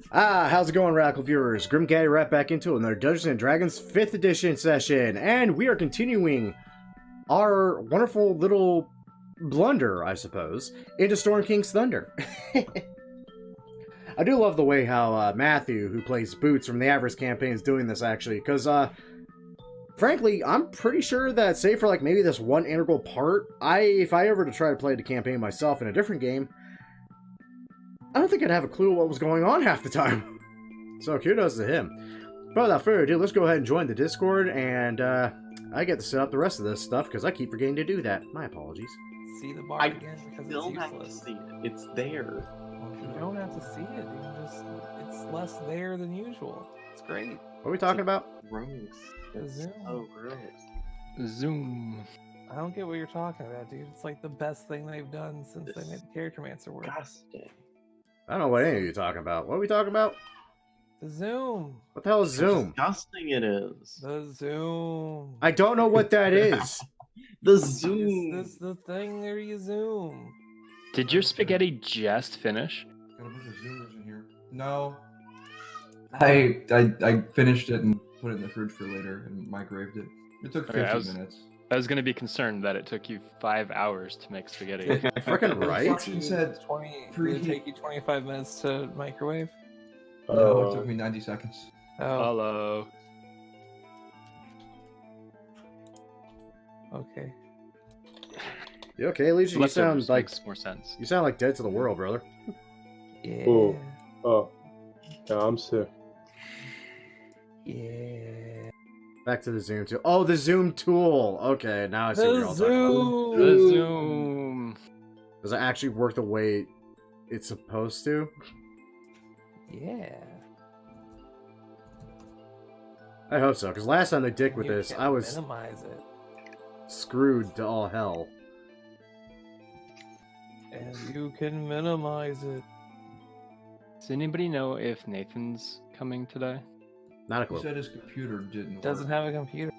How's it going, Radical viewers? Grim Gaddy right back into another Dungeons and Dragons 5th edition session, and we are continuing our wonderful little blunder, I suppose, into Storm King's Thunder. I do love the way how Matthew, who plays Boots from the Avarice campaign, is doing this, actually, because, frankly, I'm pretty sure that, save for, like, maybe this one integral part, if I ever to try to play the campaign myself in a different game, I don't think I'd have a clue what was going on half the time. So kudos to him. But without further ado, let's go ahead and join the Discord, and I get to set up the rest of this stuff because I keep forgetting to do that. My apologies. See the bar again because it's useless. Have to see it. It's there. You don't have to see it. You can just, it's less there than usual. It's great. What are we talking about? Gross. It's Zoom. Oh, gross. Zoom. I don't get what you're talking about, dude. It's like the best thing they've done since they made the Character Mancer work. Disgusting. I don't know what any of you are talking about. What are we talking about? The Zoom. What the hell is Zoom? Disgusting it is. The Zoom. I don't know what that is. The Zoom. This the thing where you zoom. Did your spaghetti just finish? Got a bunch of zoomers in here. No. I finished it and put it in the fridge for later and microwaved it. It took 15 minutes. I was going to be concerned that it took you 5 hours to make spaghetti. Freaking right. Instructions said 20. preheat. Did it take you 25 minutes to microwave? No, it took me 90 seconds. Oh, Hello. okay. You okay, Legion? You Leftovers sound like makes more sense. you sound like dead to the world, brother. Yeah. Cool. Oh, yeah, I'm sick. Yeah. Back to the Zoom tool. Oh, the Zoom tool. Okay, now I see what you're The all talking about. Zoom. The Zoom. Does it actually work the way it's supposed to? Yeah. I hope so, because last time they dick with You this, can I was minimize it, screwed to all hell. and you can minimize it. Does anybody know if Nathan's coming today? Not a He clue. said his computer didn't work. Doesn't have a computer.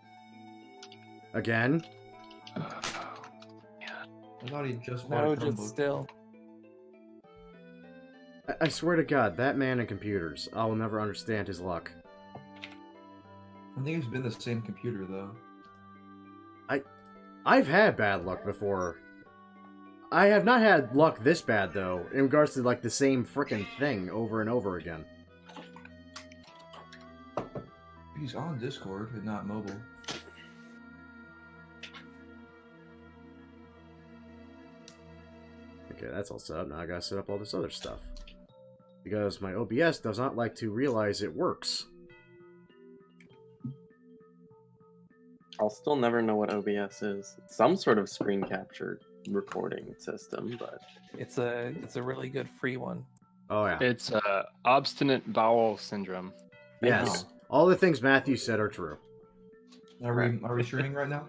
Again? I thought he just bought No, a just Chromebook. still. I swear to God, that man and computers. I will never understand his luck. I think it's been the same computer though. I've had bad luck before. I have not had luck this bad, though, in regards to, like, the same frickin' thing over and over again. He's on Discord and not mobile. Okay, that's all set up. Now I gotta set up all this other stuff. Because my OBS does not like to realize it works. I'll still never know what OBS is. It's some sort of screen capture recording system, but It's a really good free one. Oh, yeah. It's obstinate bowel syndrome. Yes. All the things Matthew said are true. Are we streaming right now?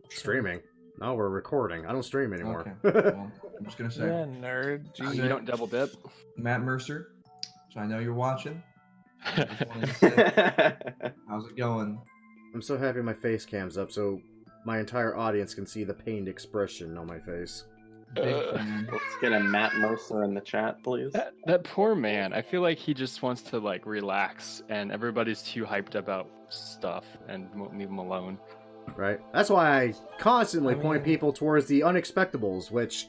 Streaming? No, we're recording. I don't stream anymore. Okay. Well, I'm just gonna say, Yeah, nerd. You Jeez. don't double dip? Matt Mercer. So I know you're watching. Just wanted to say, how's it going? I'm so happy my face cam's up so my entire audience can see the pained expression on my face. Big fan. let's get a Matt Mercer in the chat, please. That poor man. I feel like he just wants to like relax, and everybody's too hyped about stuff and won't leave him alone. Right? That's why I constantly point mean- people towards the Unexpectables, which,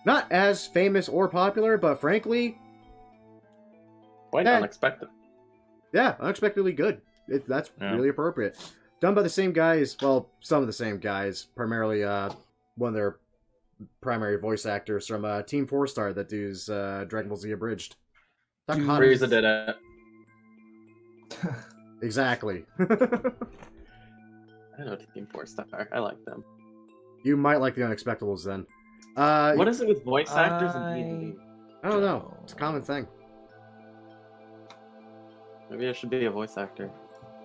not as famous or popular, but frankly, Quite Yeah. unexpected. yeah, unexpectedly good. That's Yeah. really appropriate. Done by the same guys, well, some of the same guys, primarily one of their primary voice actors from Team 4-Star that does Dragon Ball Z Abridged. Takahata. Frieza did it. Exactly. I know Team 4-Star. I like them. You might like the Unexpectables then. What is it with voice actors and D&D? I don't know. It's a common thing. Maybe I should be a voice actor.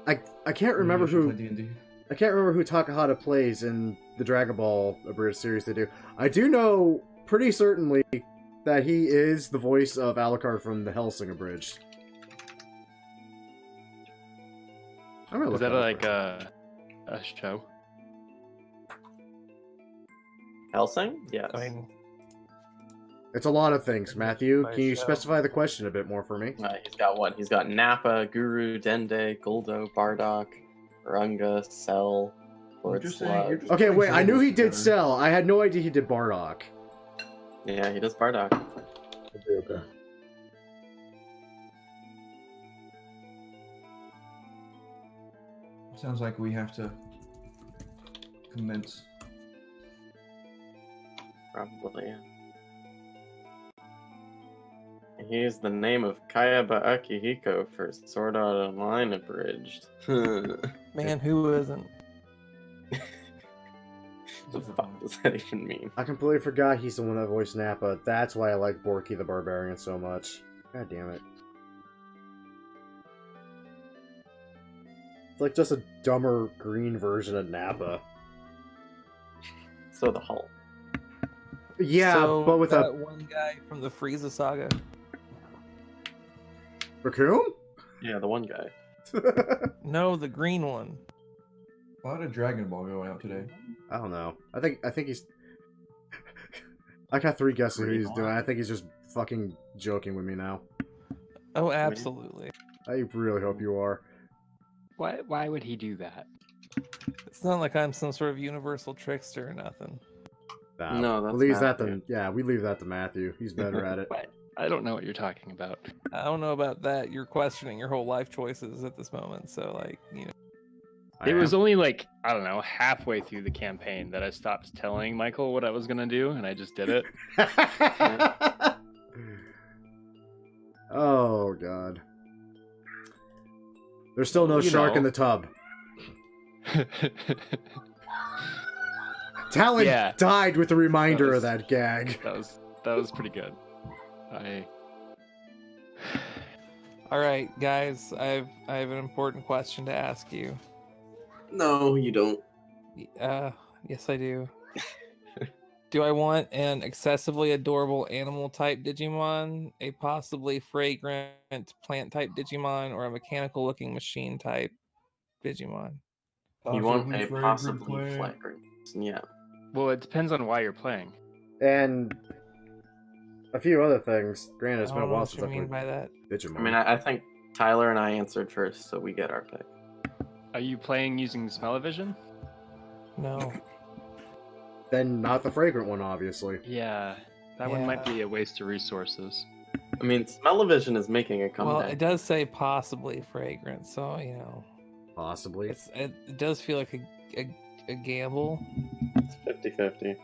I can't remember Maybe I who should play D&D. I can't remember who Takahata plays in the Dragon Ball Abridged series they do. I do know pretty certainly that he is the voice of Alucard from the Hellsing Abridged. I'm gonna Is look that up like for- a show? Helsing? Yes. I mean, It's a lot of things, Matthew. Nice Can you show. specify the question a bit more for me? He's got what? He's got Nappa, Guru, Dende, Guldo, Bardock, Runga, Cell, Lord just saying, you're Slug. just- Okay, wait, I knew he did Together. Cell. I had no idea he did Bardock. Yeah, he does Bardock. Okay. Sounds like we have to commence. Probably, yeah. He used the name of Kayaba Akihiko for Sword Art Online Abridged. Man, who isn't? The fuck does that even mean? I completely forgot he's the one that voiced Nappa. That's why I like Borky the Barbarian so much. God damn it. It's like just a dumber green version of Nappa. So the Hulk. Yeah, So but with that a one guy from the Frieza saga. raccoon? Yeah, the one guy. No, the green one. Why did Dragon Ball go out today? I don't know. I think he's. I got 3 guesses who he's doing. I think he's just fucking joking with me now. Oh, absolutely. I really hope you are. Why would he do that? It's not like I'm some sort of universal trickster or nothing. Nah, No, that's leaves that Matthew. to we leave that to Matthew. He's better at it. What? I don't know what you're talking about. I don't know about that. You're questioning your whole life choices at this moment. So, like, you know. It was only like, I don't know, halfway through the campaign that I stopped telling Michael what I was gonna do, and I just did it. Oh god. There's still no You shark in know. the tub. Talon Yeah. died with the reminder of That that gag. that was pretty good. All right, guys. I have an important question to ask you. No, you don't. Yes, I do. Do I want an excessively adorable animal type Digimon, a possibly fragrant plant type Digimon, or a mechanical looking machine type Digimon? You want Possibly a fragrant possibly plant. flagrant. Yeah. Well, it depends on why you're playing. And a few other things. Granted, it's I been a don't know while what since you I mean played by that. Digimon. I mean, I think Tyler and I answered first, so we get our pick. Are you playing using smell-o-vision? No. Then not the fragrant one, obviously. Yeah, that one might Yeah. be a waste of resources. I mean, Smell-O-Vision is making a Well, comeback. it does say possibly fragrant, so you know, Possibly. it does feel like a gamble. It's 50-50.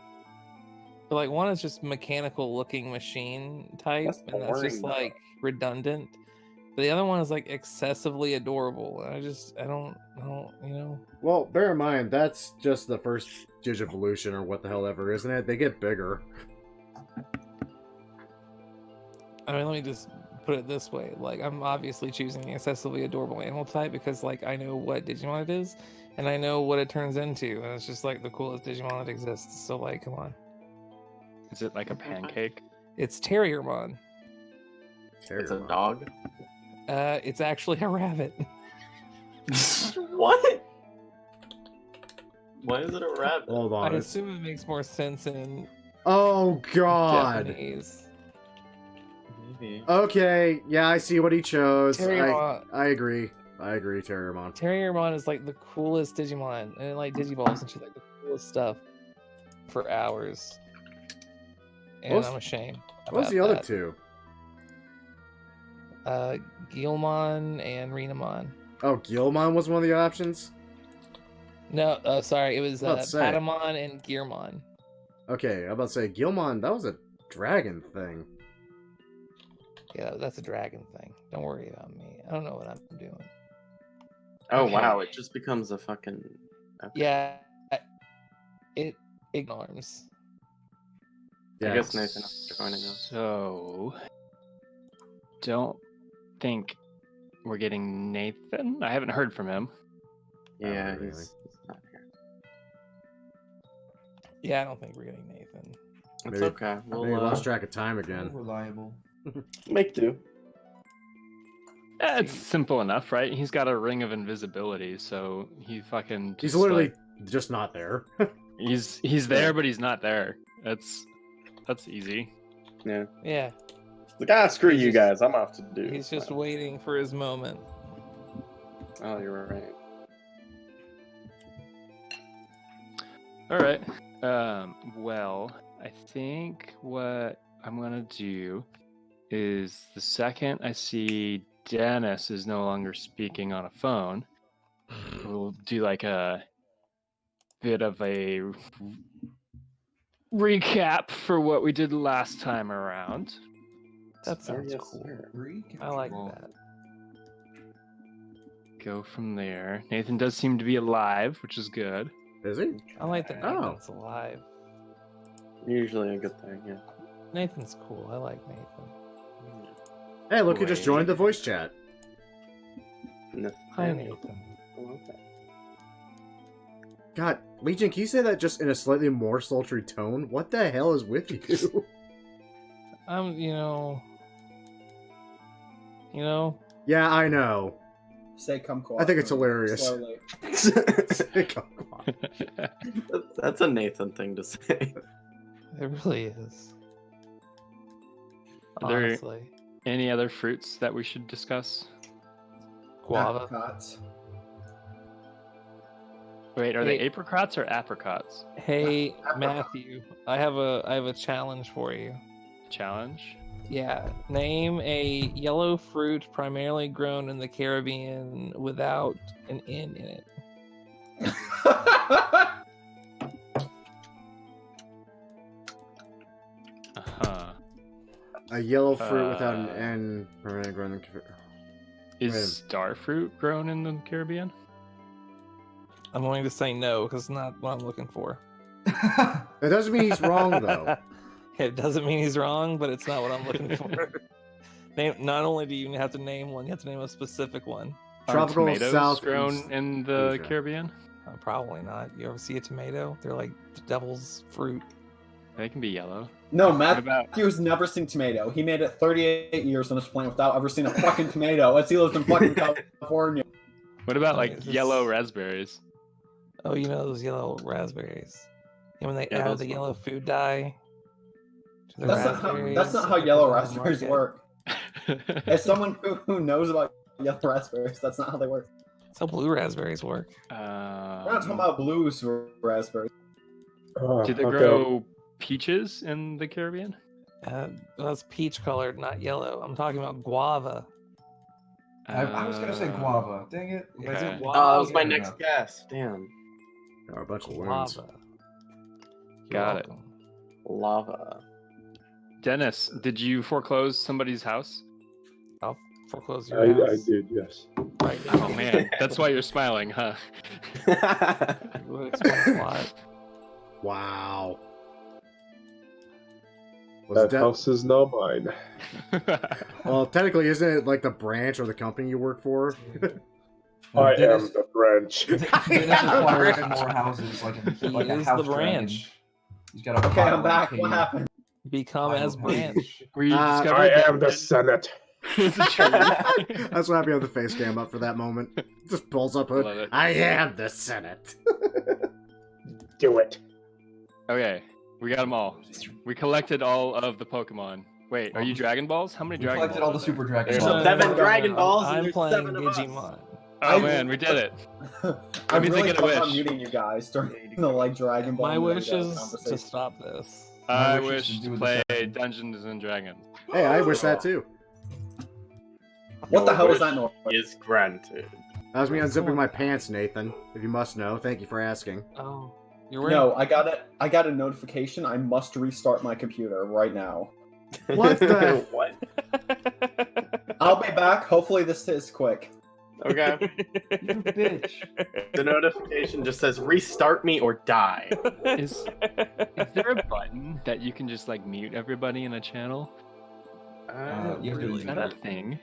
But like one is just mechanical looking machine type, That's and that's just boring, though. like redundant. But the other one is like excessively adorable. And I don't, you know. Well, bear in mind, that's just the first Digivolution or what the hell ever, isn't it? They get bigger. I mean, let me just put it this way: like, I'm obviously choosing the excessively adorable animal type because, like, I know what Digimon it is, and I know what it turns into, and it's just like the coolest Digimon that exists. So, like, come on, Is it like a pancake? it's Terriermon. It's a Terrible. dog. It's actually a rabbit. What? Why is it a rabbit? Hold I on. assume it makes more sense in Oh god. Japanese. Maybe. Okay, yeah, I see what he chose. Terriermon. I agree. I agree, Terriermon. Terriermon is like the coolest Digimon, and it, like Digivolves into like the coolest stuff for hours. And What was- I'm ashamed. What was about the other that. two? Guilmon and Renamon. Oh, Gilmon was one of the options? No, sorry, it was Let's say. Patamon and Gearmon. Okay, I'm about to say, Gilmon, that was a dragon thing. Yeah, that's a dragon thing. Don't worry about me. I don't know what I'm doing. Oh Okay. wow, it just becomes a fucking. Okay. Yeah, it ignores. I guess Nathan is joining us. So, don't think we're getting Nathan. I haven't heard from him. Yeah, really. he's not here. Yeah, I don't think we're getting Nathan. It's Maybe- okay. Maybe We'll lost track of time again. Reliable. make do. It's simple enough, right? He's got a ring of invisibility, so he fucking. He's just, literally like, just not there. he's there, but he's not there. That's easy. Yeah. Yeah, Like, screw He's you just- guys. I'm off to do. he's just waiting for his moment. Oh, you're right. All right. Well, I think what I'm gonna do is the second I see Dennis is no longer speaking on a phone, we'll do like a bit of a recap for what we did last time around. That sounds yes, cool. sir. I like Cool. that. Go from there. Nathan does seem to be alive, which is good. Is he? I like that Oh. Nathan's alive. Usually a good thing, yeah. Nathan's cool. I like Nathan. Hey, look, you just Great. joined the voice chat. Hi, Nathaniel. Nathan. I love that. God, Legion, can you say that just in a slightly more sultry tone? What the hell is with you? You know. Yeah, I know. Say kumquat. I think it's hilarious. Slowly. Come on. That's a Nathan thing to say. It really is. Are there- Honestly, Any other fruits that we should discuss? guava. Apricots. Wait, are they Hey. apricots or apricots? Hey, Matthew, I have a challenge for you. Challenge? Yeah, name a yellow fruit primarily grown in the Caribbean without an N in it. Uh-huh. A yellow fruit without an Uh, N. Permanent growing in the- Is Wait. starfruit grown in the Caribbean? I'm going to say no because it's not what I'm looking for. That doesn't mean he's wrong, though. It doesn't mean he's wrong, but it's not what I'm looking for. Not only do you have to name one, you have to name a specific one. Tropical Are tomatoes south grown in the Asia. Caribbean? Probably not. You ever see a tomato? They're like the devil's fruit. They can be yellow. No, What about Matthew's never seen tomato. He made it 38 years on this planet without ever seeing a fucking tomato. As he lives in fucking California. what about Oh, like is this- yellow raspberries? Oh, you know those yellow raspberries. And when they Yeah, add those the ones. yellow food dye to the That's raspberries. not how and they yellow put them on the raspberries market. work. As someone who knows about yellow raspberries, that's not how they work. That's how blue raspberries work. We're not talking about blues raspberries. Do they Okay. grow peaches in the Caribbean? That's peach colored, not yellow. I'm talking about guava. I was gonna say guava. Dang it. okay. Is it Oh, that was my guava? next guess. Damn. There are a bunch of worms. Guava. You're Got it. welcome. Lava. Dennis, did you foreclose somebody's house? I'll foreclose your I house. did, yes. Right Oh man, that's why you're smiling, huh? It would explain a lot. Wow. Was That it that- house is now mine. Well, technically, isn't it like the branch or the company you work for? I am Dennis, the branch. Dennis acquired more houses like a, He like a is house the branch. dragon. He's got a Okay, pile I'm back. of What cave. happened? Become I as don't know. branch. We I discovered I that am the Senate. it's a tree. That's why I have the face cam up for that moment. Just pulls up hood. Love it. I am the Senate. Do it. Okay, we got them all. We collected all of the Pokemon. Wait, are you Dragon Balls? How many We Dragon collected Balls? all the are there? Super Dragon There's Balls. 7 Dragon Balls and I'm there's playing 7 of us. Digimon. Oh man, we did it. I'm me really think of a fun on wish. muting you guys during the like Dragon Ball. My wish Naruto is to conversation. stop this. I wish wish is to to do play the same. Dungeons and Dragons. Hey, I wish that too. What the Your hell was wish that noise? Is granted. That was me What's unzipping going my on? pants, Nathan. If you must know, thank you for asking. Oh, you're wearing. No, I got a notification. I must restart my computer right now. What the- What? I'll be back. Hopefully this is quick. Okay. You bitch. The notification just says restart me or die. Is there a button that you can just like mute everybody in a channel? You have to Is that a thing?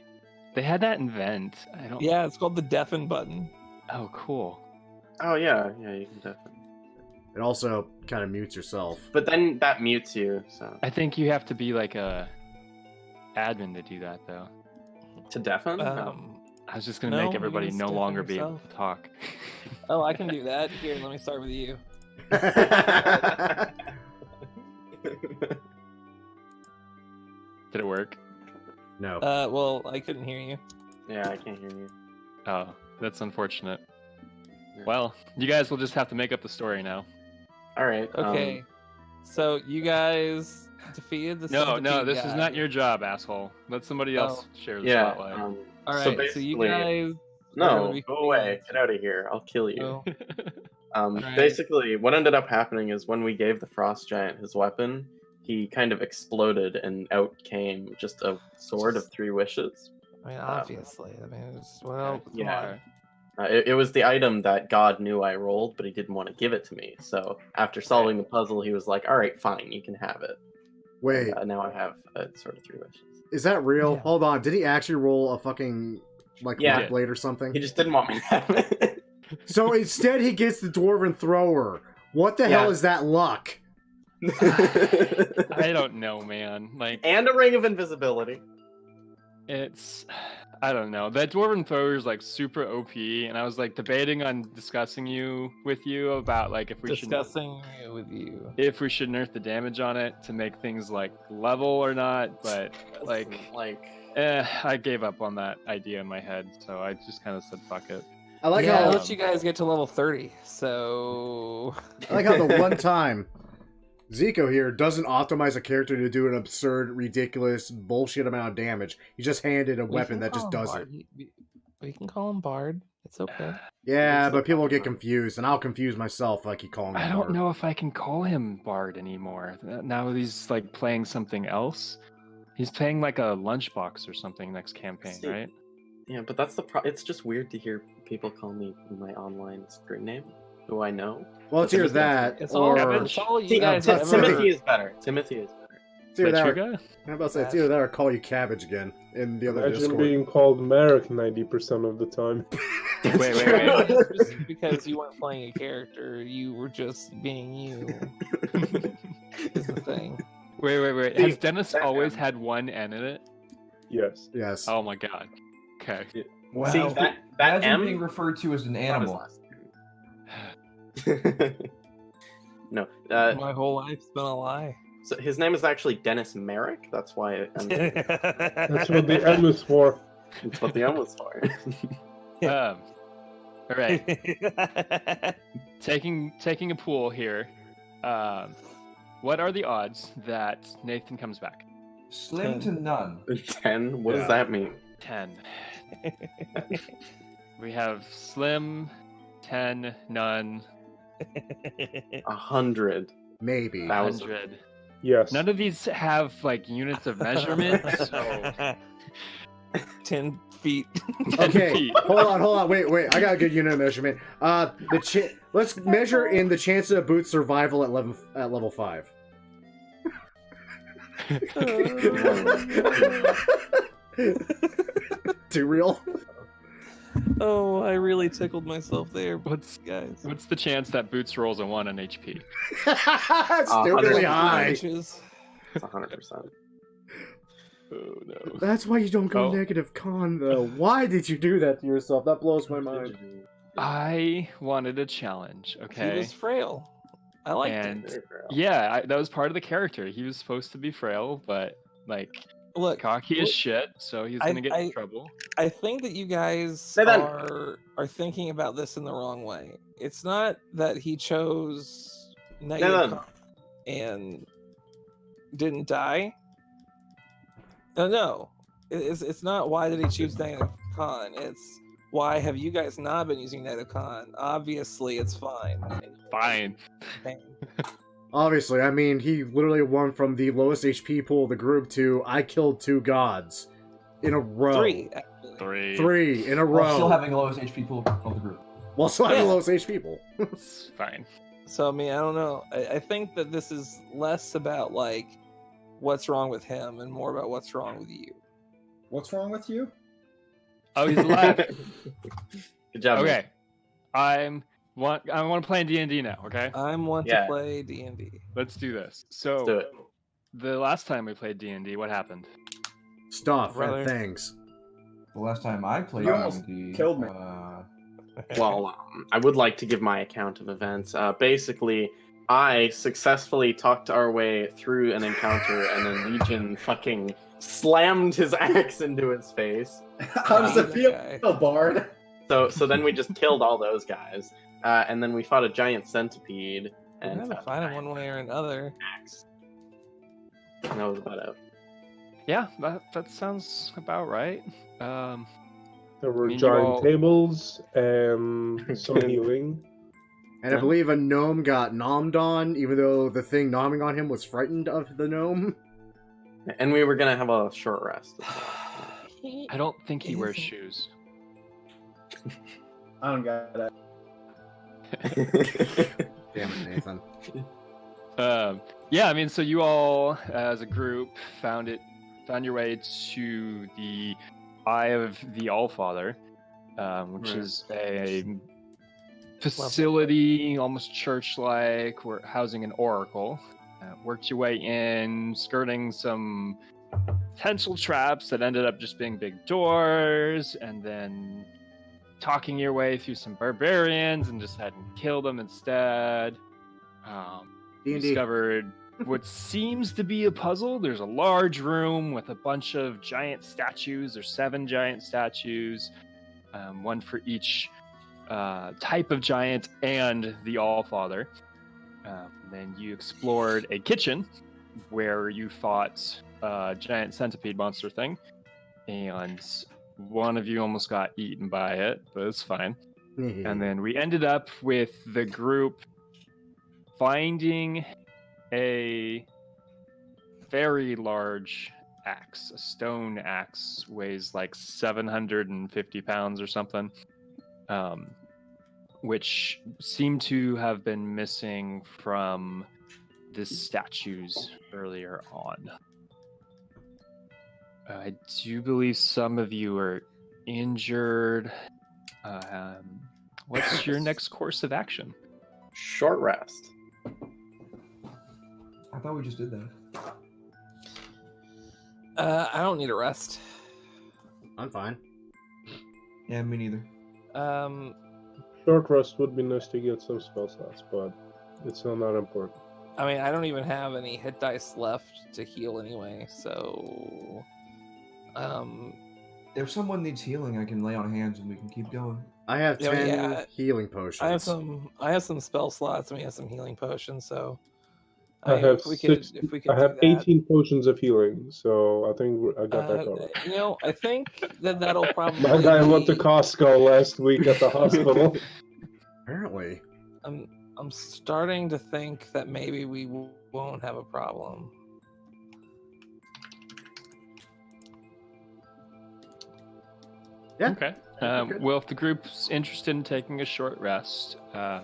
They had that in Vent. I don't. Yeah, it's called the deafen button. Oh, cool. Oh yeah, you can definitely. It also kind of mutes yourself. But then that mutes you, so I think you have to be like a admin to do that, though. to deafen. I was just gonna No, make you everybody can no step longer in be able yourself. to talk. Oh, I can do that. Here, let me start with you. Did it work? No. Well, I couldn't hear you. Yeah, I can't hear you. Oh, that's unfortunate. Yeah. Well, you guys will just have to make up the story now. All right. Okay. So you guys defeated the No, centipede this is guy. not your job, asshole. Let somebody else share the Yeah. spotlight. All So right. So, you basically, guys. are no, gonna be go away. fighting- Get out of here. I'll kill you. Oh, Alright. Basically, what ended up happening is when we gave the frost giant his weapon, he kind of exploded, and out came just a sword of 3 wishes. I mean, obviously. I mean, it's, well, come yeah. on. It was the item that God knew I rolled, but he didn't want to give it to me. So after solving the puzzle, he was like, "All right, fine, you can have it." Wait, And, now I have a sword of 3 wishes. is that real? Yeah. Hold on. Did he actually roll a fucking like Yeah. rock blade or something? He just didn't want me to have it. So instead, he gets the dwarven thrower. What the hell Yeah. is that luck? I don't know, man. Like, And a ring of invisibility. it's, I don't know. That dwarven thrower is like super OP, and I was like debating on discussing with you about like if we should With you. nerf the damage on it to make things like level or not, but like, I gave up on that idea in my head, so I just kind of said fuck it. I like Yeah, how I'll let you guys get to level 30. So. I like how the one time Zico here doesn't optimize a character to do an absurd, ridiculous, bullshit amount of damage. He just handed a We weapon can that just call him does it. Bard. We can call him Bard. It's okay. Yeah, It's but the people will get problem. confused, and I'll confuse myself if I keep calling him I don't Bard. know if I can call him Bard anymore. Now he's like playing something else. He's playing like a lunchbox or something next campaign, See, right? Yeah, but that's the it's just weird to hear people call me my online screen name, who I know. Well, it's either that, It's or... all you See, guys Tim- ever. Timothy is better. Timothy is better. It's either that, or... Lechuga? I'm about to say, it's either that or call you Cabbage again in the other Imagine Discord. being called Merrick 90% of the time. Wait. Just because you weren't playing a character, you were just being you. Is the thing. Wait. See, Has Dennis that- always had one N in it? Yes. Yes. Oh my god. Okay. Wow. See, that Imagine M being referred to as an not his animal. last name. No, My whole life's been a lie. so his name is actually Dennis Merrick. That's why That's what the M is for. that's what the M was for. All right. Taking a pool here. What are the odds that Nathan comes back? Slim to none. 10. What Yeah. does that mean? 10. We have Slim, 10, none, 100. Maybe. 100. Yes. None of these have like units of measurement, so 10 feet. 10 Okay, feet. hold on. Wait. I got a good unit of measurement. Let's measure in the chance of Boot's survival at level 5. Too real? Oh, I really tickled myself there, guys. What's the chance that Boots rolls a 1 on HP? Stupidly high. Inches. It's 100%. Oh no. That's why you don't go Oh. negative con, though. Why did you do that to yourself? That blows my mind. I wanted a challenge, He okay? was frail. I liked And it. yeah, that was part of the character. He was supposed to be frail, but like Look, cocky as shit, so he's gonna get in I- trouble. I think that you guys Say that- are thinking about this in the wrong way. It's not that he chose No. negative con and didn't die. No. It's not why did he choose negative con. It's why have you guys not been using negative con? Obviously, it's fine. Fine. Obviously, I mean, he literally won from the lowest HP pool of the group to I killed 2 gods in a row. 3. Actually. 3 in a While row. still having the lowest HP pool of the group. While still having Yeah. the lowest HP pool. It's fine. So I mean, I don't know. I think that this is less about like what's wrong with him and more about what's wrong with you. What's wrong with you? Oh, he's alive. Good job. Okay. I want to play in D&D now, okay? I'm one Yeah. to play D&D. Let's do this. Let's So, do it. the last time we played D&D, what happened? Stuff Brother. and things. The last time I played You almost D&D, killed me. Well, I would like to give my account of events. Basically, I successfully talked our way through an encounter, and then Legion fucking slammed his axe into his face. How does it feel, Bard? So then we just killed all those guys, and then we fought a giant centipede We're and gonna found fight a him one way or another. axe. And that was about it. Yeah, that sounds about right. There were mean, you giant all- tables and some healing. And I believe a gnome got nommed on, even though the thing nomming on him was frightened of the gnome. And we were gonna have a short rest. as well. I don't think he wears shoes. I don't get it. Damn it, Nathan. Yeah, I mean, so you all, as a group, found your way to the Eye of the Allfather, which Right. is a facility, almost church-like, we're housing an oracle. Worked your way in, skirting some potential traps that ended up just being big doors, and then talking your way through some barbarians and just hadn't killed them instead. You D&D. discovered what seems to be a puzzle. There's a large room with a bunch of giant statues. There's 7 giant statues, one for each type of giant and the Allfather. Then you explored a kitchen where you fought a giant centipede monster thing, and one of you almost got eaten by it, but it's fine. And then we ended up with the group finding a very large axe. A stone axe weighs like 750 pounds or something, which seemed to have been missing from the statues earlier on. I do believe some of you are injured. What's your next course of action? Short rest. I thought we just did that. I don't need a rest. I'm fine. Yeah, me neither. Short rest would be nice to get some spell slots, but it's not that important. I mean, I don't even have any hit dice left to heal anyway, so If someone needs healing, I can lay on hands and we can keep going. I have Yeah, 10 yeah. healing potions. I have some spell slots and we have some healing potions, so I mean, have if we could I do have that. 18 potions of healing, so I think I got that covered. You know, I think that'll probably My guy went to be- Costco last week at the hospital. Apparently. I'm starting to think that maybe we won't have a problem. Yeah. Okay. Okay. Well, if the group's interested in taking a short rest, I'm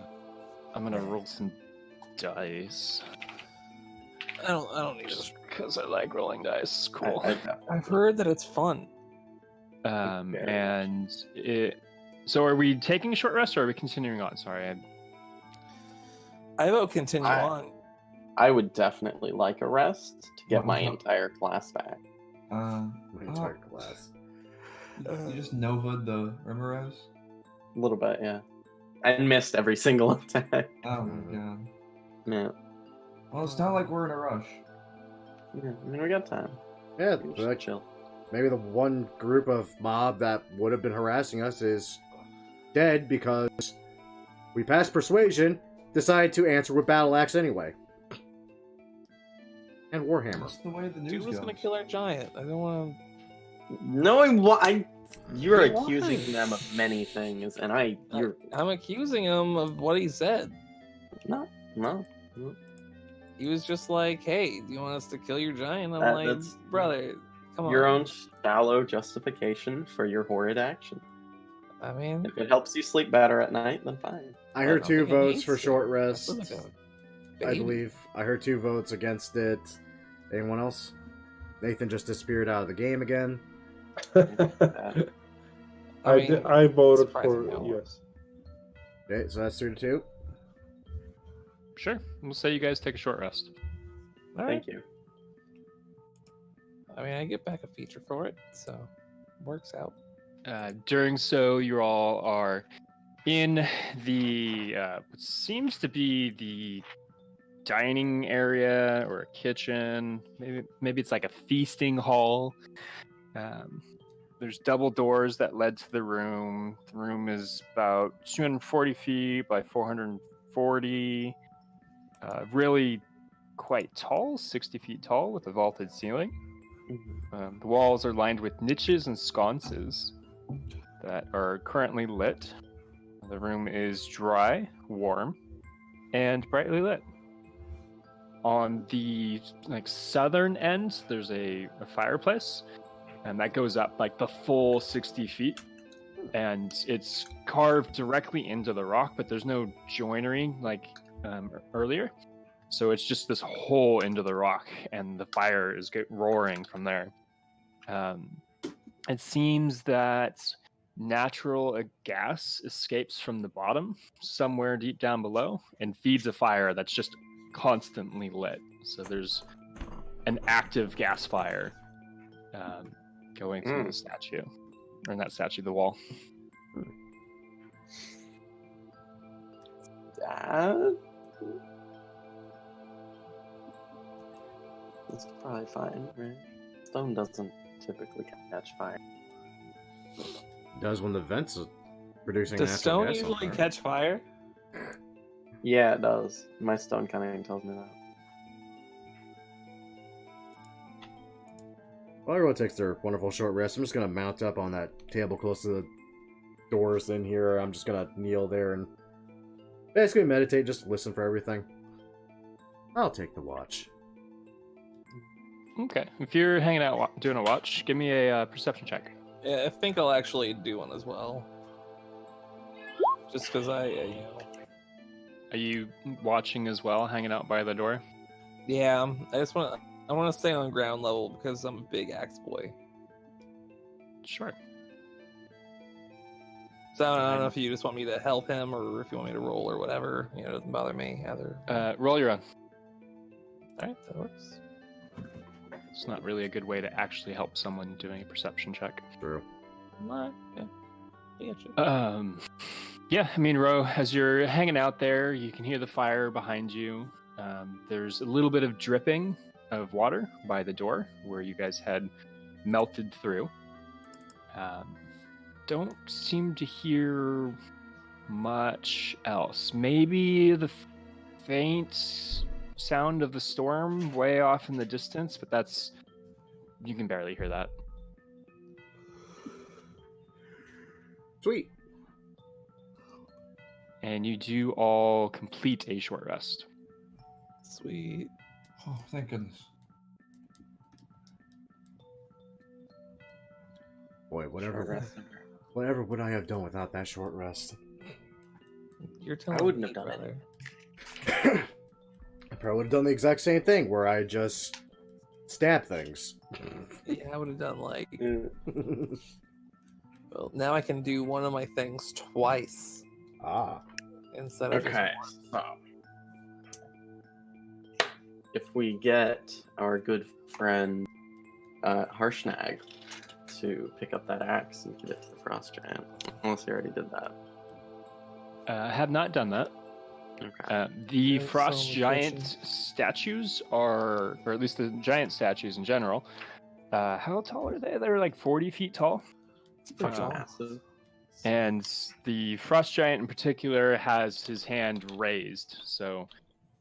gonna roll some dice. I don't need just because I like rolling dice. Cool. I've heard that it's fun. And so are we taking a short rest or are we continuing on? Sorry. I will continue I- on. I would definitely like a rest to get my Uh-huh. entire class back. My entire class. You just Nova'd the Rimmerose? A little bit, yeah. And missed every single attack. Oh my god. Yeah. Well, it's not like we're in a rush. Yeah, I mean, we got time. Yeah, We but should like, chill. maybe the one group of mob that would have been harassing us is dead because we passed persuasion, decided to answer with battle axe anyway. And Warhammer. That's the way the news Dude was goes. gonna kill our giant. I don't want Knowing what you're Why? accusing them of many things, and you're I'm accusing him of what he said. no. He was just like, "Hey, do you want us to kill your giant?" I'm like, That's "Brother, come on." Your own shallow justification for your horrid action. I mean, If it helps you sleep better at night, then fine. I heard don't 2 think he votes needs for to. short I rest. feel like a I baby. believe. I heard 2 votes against it. Anyone else? Nathan just disappeared out of the game again. I mean, I voted surprisingly for well. yes. Okay, so that's 3 to 2. Sure. We'll say you guys take a short rest. All right. Thank you. I mean, I get back a feature for it, so works out. During so, you all are in the what seems to be the dining area or a kitchen. Maybe it's like a feasting hall. There's double doors that led to the room. The room is about 240 feet by 440. Really quite tall, 60 feet tall, with a vaulted ceiling. The walls are lined with niches and sconces that are currently lit. The room is dry, warm, and brightly lit. On the southern end, there's a fireplace, and that goes up like the full 60 feet, and it's carved directly into the rock, but there's no joinery like earlier. So it's just this hole into the rock, and the fire is roaring from there. It seems that natural gas escapes from the bottom somewhere deep down below and feeds a fire that's just constantly lit. So there's an active gas fire going through the statue, or not statue, the wall. That's probably fine, right? Stone doesn't typically catch fire. It does when the vents are producing Does natural stone gas on usually fire. catch fire? Yeah, it does. My stone cunning tells me that. While everyone takes their wonderful short rest, I'm just gonna mount up on that table close to the doors in here. I'm just gonna kneel there and basically meditate, just listen for everything. I'll take the watch. Okay, if you're hanging out doing a watch, give me a perception check. Yeah, I think I'll actually do one as well. Just because Are you watching as well, hanging out by the door? yeah, I want to stay on ground level because I'm a big axe boy. Sure. So I don't know if you just want me to help him or if you want me to roll or whatever. You know, it doesn't bother me either. Roll your own. All right, that works. It's not really a good way to actually help someone doing a perception check. True. Alright, yeah. I got you. Yeah, I mean, Ro, as you're hanging out there, you can hear the fire behind you. There's a little bit of dripping of water by the door where you guys had melted through. Don't seem to hear much else. Maybe the faint sound of the storm way off in the distance, but you can barely hear that. Sweet. And you do all complete a short rest. Sweet. Oh, thank goodness. Boy, Short whatever rest. would I have done without that short rest? You're telling I wouldn't me, have done brother. it. I probably would have done the exact same thing, where I just stab things. Yeah, I would have done well, now I can do one of my things twice Ah. instead of Okay, just so if we get our good friend Harshnag to pick up that axe and give it to the frost giant, unless he already did that. I have not done that. Okay. The That's frost so giant efficient. statues are, or at least the giant statues in general, how tall are they? They're like 40 feet tall. It's pretty tall. Massive. And the frost giant in particular has his hand raised, so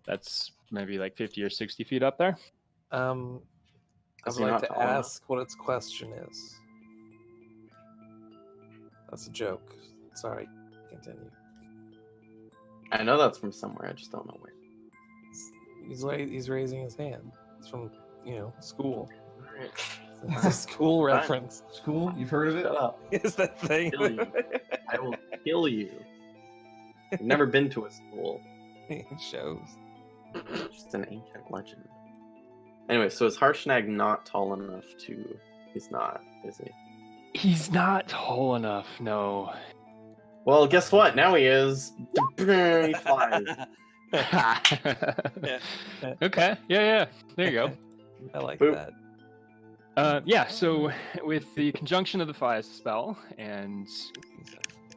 that's maybe like 50 or 60 feet up there. I Is would he like not to tall enough? ask what its question is. That's a joke. Sorry. Continue. I know that's from somewhere, I just don't know where. He's raising his hand. It's from school. Alright. It's a school Fine. reference. School? You've heard of it? Shut up. Is that thing? Kill you. I will kill you. I've never been to a school. It shows. It's just an ancient legend. Anyway, so is Harshnag not tall enough to... He's not, is he? He's not tall enough, no. Well, guess what? Now he is. He flies. Okay, yeah, there you go. I like Boop. that. Yeah, so with the conjunction of the fire spell and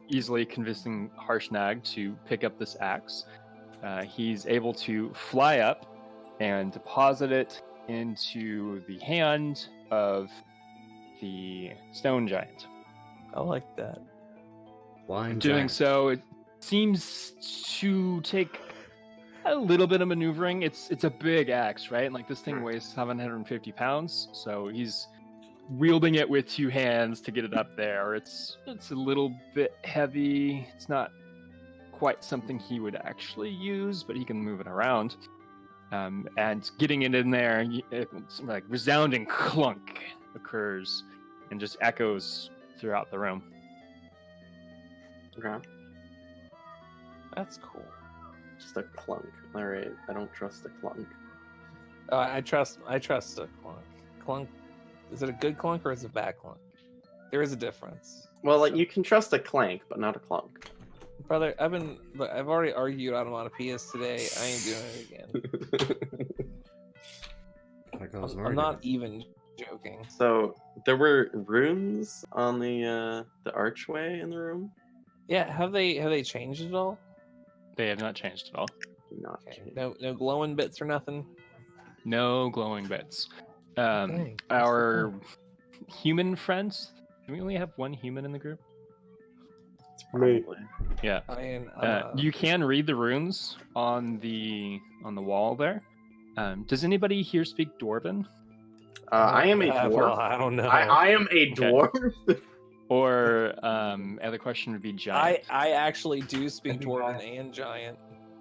easily convincing Harshnag to pick up this axe, he's able to fly up and deposit it into the hand of the stone giant. I like that. Blind Doing giant. so, it seems to take a little bit of maneuvering. It's a big axe, right? And like this thing weighs 750 pounds, so he's wielding it with 2 hands to get it up there. It's a little bit heavy. It's not quite something he would actually use, but he can move it around. And getting it in there, it's like resounding clunk occurs and just echoes throughout the room. Okay. That's cool. Just a clunk. All right. I don't trust a clunk. I trust a clunk. Clunk. Is it a good clunk or is it a bad clunk? There is a difference. Well, like So- you can trust a clank, but not a clunk. Brother, I've already argued onomatopoeias today. I ain't doing it again. That goes an I'm argument. not even joking. So there were runes on the archway in the room. Yeah, have they changed it all? They have not changed at all. Not Okay. changed. No glowing bits or nothing. No glowing bits. Dang, what's the Our point? human friends. Do we only have one human in the group? It's Me. probably. Yeah. I mean, You can read the runes on the wall there. Does anybody here speak Dwarven? I am a well, dwarf. I don't know. I am a Okay. dwarf. Or other question would be giant. I actually do speak I do Dwarven not. and Giant.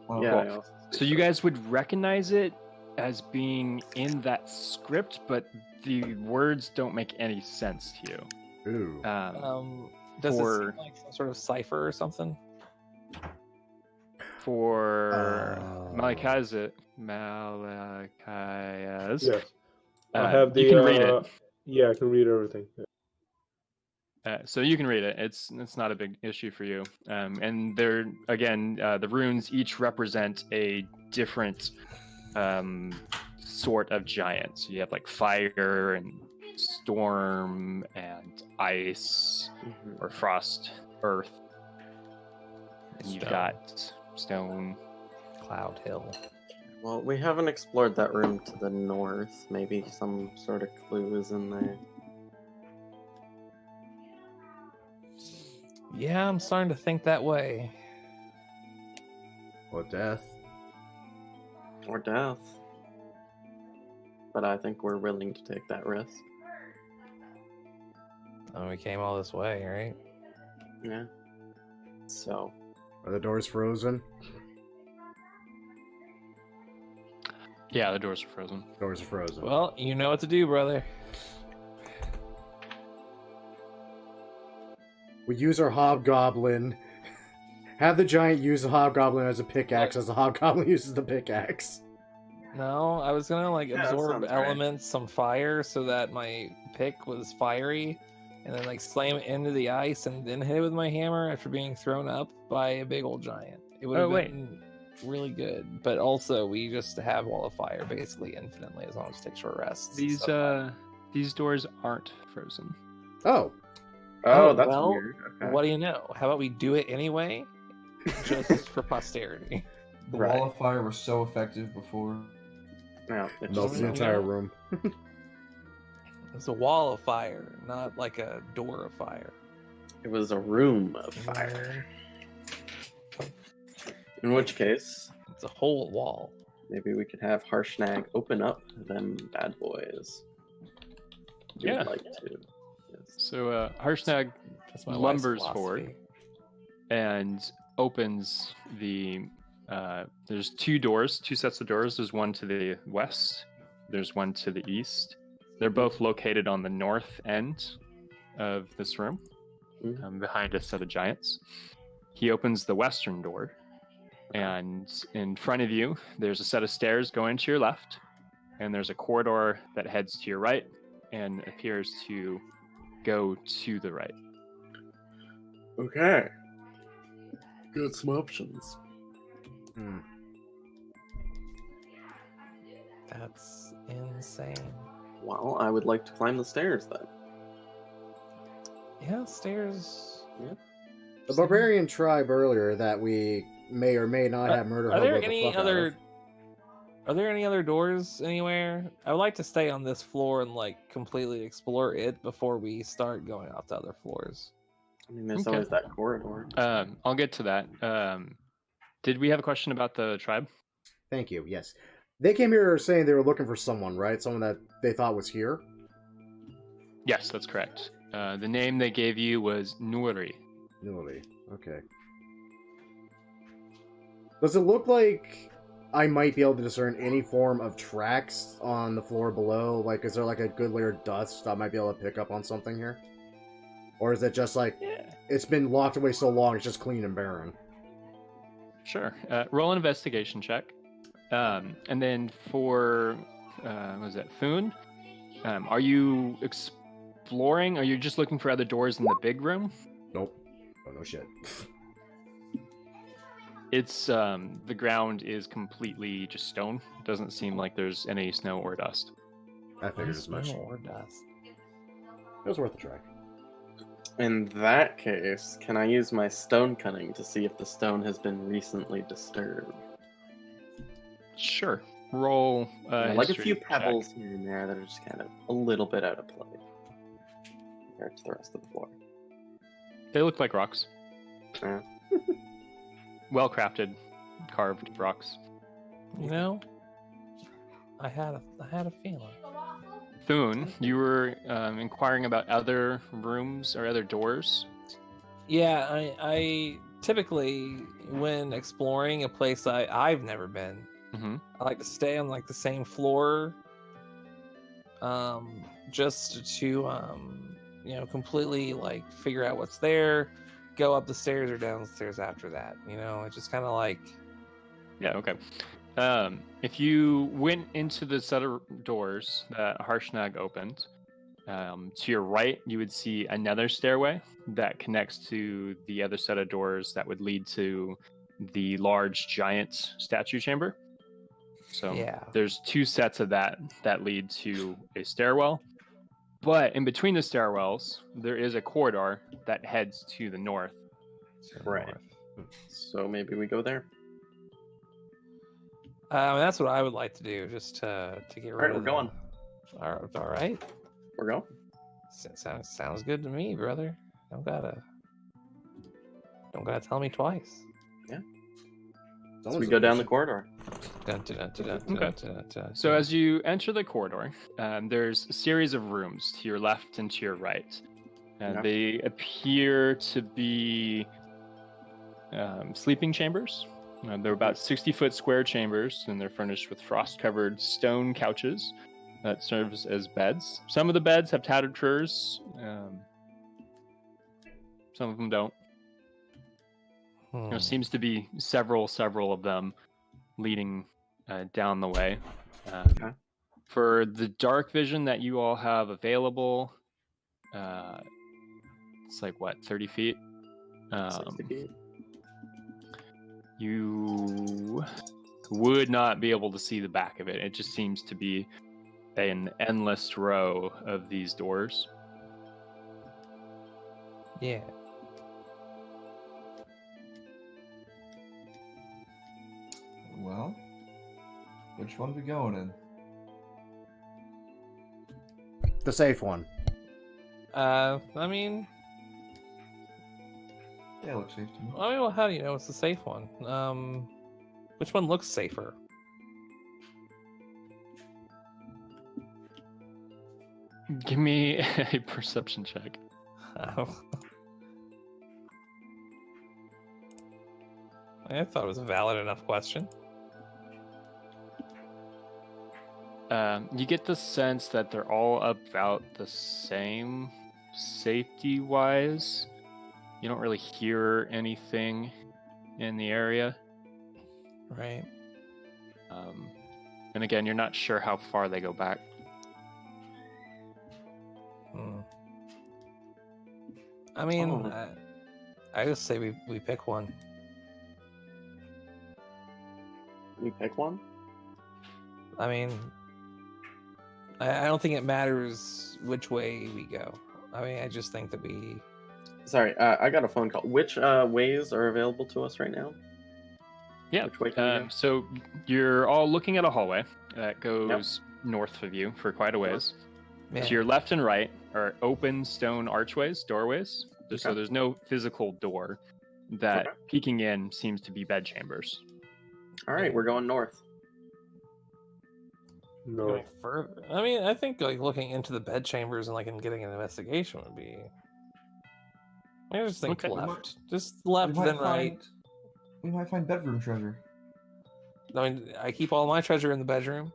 Well, Yeah. Cool. I also speak So you dwarf. guys would recognize it as being in that script, but the words don't make any sense to you. Ooh. Does it For- seem like some sort of cipher or something? For Oh. Malachias, Yes. I have the. you can read it. Yeah, I can read everything. So you can read it. It's not a big issue for you. And they're again the runes each represent a different sort of giant. So you have like fire and storm and ice Mhm. or frost, earth. And you've Stone. got stone. Cloud Hill. Well, we haven't explored that room to the north. Maybe some sort of clue is in there. Yeah, I'm starting to think that way. Or death. Or death. But I think we're willing to take that risk. Oh, we came all this way, right? Yeah. So, Are the doors frozen? Yeah, the doors are frozen. Doors are frozen. Well, you know what to do, brother. We use our hobgoblin. Have the giant use the hobgoblin as a pickaxe, as the hobgoblin uses the pickaxe. No, I was gonna like Yeah, that absorb sounds right. elements, some fire, so that my pick was fiery, and then like slam it into the ice, and then hit it with my hammer after being thrown up by a big old giant. It would have Oh, wait. been really good, but also we just have wall of fire basically infinitely as long as we take short rests. These doors aren't frozen. Oh, oh, that's well, weird. Okay. What do you know? How about we do it anyway, just for posterity? The Right. wall of fire was so effective before. No, it melts just the Yeah. entire room. It's a wall of fire, not like a door of fire. It was a room of fire. In which case, It's a whole wall. maybe we could have Harshnag open up them bad boys. If you'd Yeah. like to. Yes. So Harshnag That's my lumbers wife's forward philosophy. and opens the. There's two doors, two sets of doors. There's one to the west. There's one to the east. They're both located on the north end of this room, Mhm. behind a set of giants. He opens the western door, and in front of you, there's a set of stairs going to your left, and there's a corridor that heads to your right and appears to go to the right. Okay. Got some options. Hmm. That's insane. Well, I would like to climb the stairs then. Yeah, stairs. The barbarian tribe earlier that we may or may not have murder Are there hobo the any fuck out other? of. Are there any other doors anywhere? I would like to stay on this floor and like completely explore it before we start going off to other floors. I mean, there's Okay. always that corridor. I'll get to that. Did we have a question about the tribe? Thank you. Yes, they came here saying they were looking for someone, right? Someone that they thought was here. Yes, that's correct. The name they gave you was Nuri. Newly. Okay. Does it look like I might be able to discern any form of tracks on the floor below? Like, is there like a good layer of dust that I might be able to pick up on something here? Or is it just like, it's been locked away so long, it's just clean and barren? Sure. Roll an investigation check. And then for, what was that, Foon? Are you exploring? Are you just looking for other doors in the big room? Nope. Oh, no shit. It's, the ground is completely just stone. It doesn't seem like there's any snow or dust. I figured as much. Snow or dust. It was worth a try. In that case, can I use my stone cutting to see if the stone has been recently disturbed? Sure. Roll, Like a history few check. pebbles here and there that are just kind of a little bit out of place compared to the rest of the floor. They look like rocks. Yeah. Well crafted, carved rocks. You know, I had a feeling. Thune, you were inquiring about other rooms or other doors. Yeah, I typically when exploring a place I've never been, Mm-hmm. I like to stay on like the same floor, just to completely like figure out what's there, go up the stairs or down the stairs after that. You know, it's just kind of like Yeah, okay. If you went into the set of doors that Harshnag opened, to your right, you would see another stairway that connects to the other set of doors that would lead to the large giant statue chamber. So yeah. there's two sets of that lead to a stairwell. But in between the stairwells, there is a corridor that heads to the north. Right. So maybe we go there. That's what I would like to do, just to get rid Alright, of. we're going. All right. We're going. Sounds good to me, brother. Don't gotta tell me twice. So we go down the corridor. So as you enter the corridor, there's a series of rooms to your left and to your right. They appear to be sleeping chambers. They're about 60-foot square chambers, and they're furnished with frost-covered stone couches that serves as beds. Some of the beds have tattered furs. Some of them don't. There seems to be several of them leading down the way. For the dark vision that you all have available, it's like, what, 30 feet? 60 feet. You would not be able to see the back of it. It just seems to be an endless row of these doors. Yeah. Well, which one are we going in? The safe one. I mean, Yeah, it looks safe to me. well, how do you know it's the safe one? Which one looks safer? Give me a perception check. I thought it was a valid enough question. You get the sense that they're all about the same safety-wise. You don't really hear anything in the area. Right. And again, you're not sure how far they go back. I mean, I just say we pick one. We pick one? I mean, I don't think it matters which way we go. I mean, I just think that we... Sorry, I got a phone call. Which ways are available to us right now? Yeah. Which way can we go? So you're all looking at a hallway that goes north of you for quite a ways. Man. To your left and right are open stone archways, doorways. So Okay. there's no physical door. That Okay. peeking in seems to be bedchambers. All right, we're going north. No. Going further. I mean, I think like looking into the bed chambers and like and getting an investigation would be. I just think Okay. left, just left then right. We might find bedroom treasure. I mean, I keep all my treasure in the bedroom.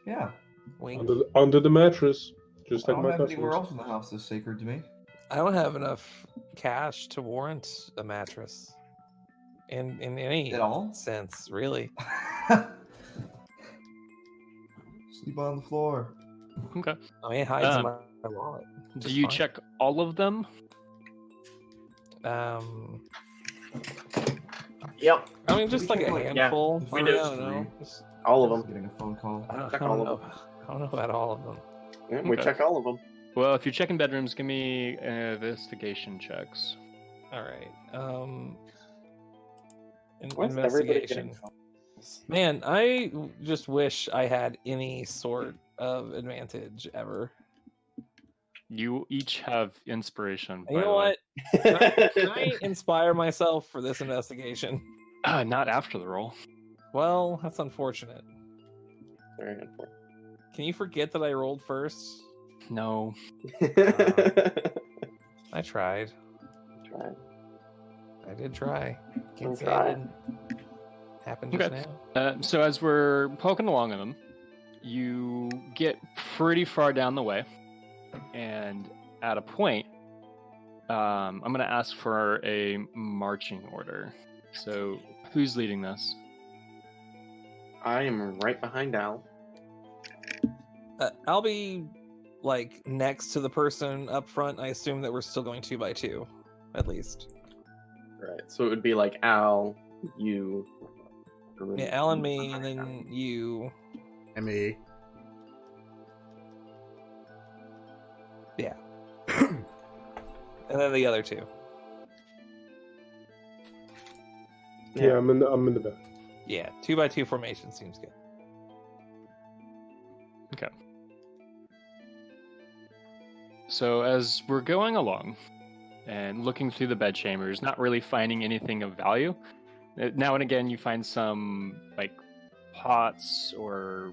Yeah. Wink. Under the mattress, just I like don't my have anywhere customers. else in the house that's sacred to me. I don't have enough cash to warrant a mattress. In any At all? sense, really. Sleep on the floor. Okay. I mean, it hides in my wallet. Do Just you fine. check all of them? Yep. I mean, just We like a check, like, handful. the I first don't know. three. Just- All of I'm them. getting a phone call. I don't, Check I don't all of know. I don't know about all of them. Yeah, we Okay. check all of them. Well, if you're checking bedrooms, give me investigation checks. All right. Why's everybody getting Investigation. phones? Man, I just wish I had any sort of advantage ever. You each have inspiration. You by know the way. what? Can I inspire myself for this investigation? Not after the roll. Well, that's unfortunate. Very unfortunate. Can you forget that I rolled first? No. I tried. Try. I did try. Can't Don't say try. I didn't. Happened just Okay. now. So as we're poking along in them, you get pretty far down the way, and at a point, I'm going to ask for a marching order. So who's leading this? I am right behind Al. I'll be like next to the person up front. I assume that we're still going 2 by 2, at least. Right. So it would be like Al, you. Yeah, Al and me, and then you. And me. Yeah. And then the other 2. Yeah, I'm in the back. Yeah, 2 by 2 formation seems good. Okay. So as we're going along and looking through the bedchambers, not really finding anything of value. Now and again, you find some like pots or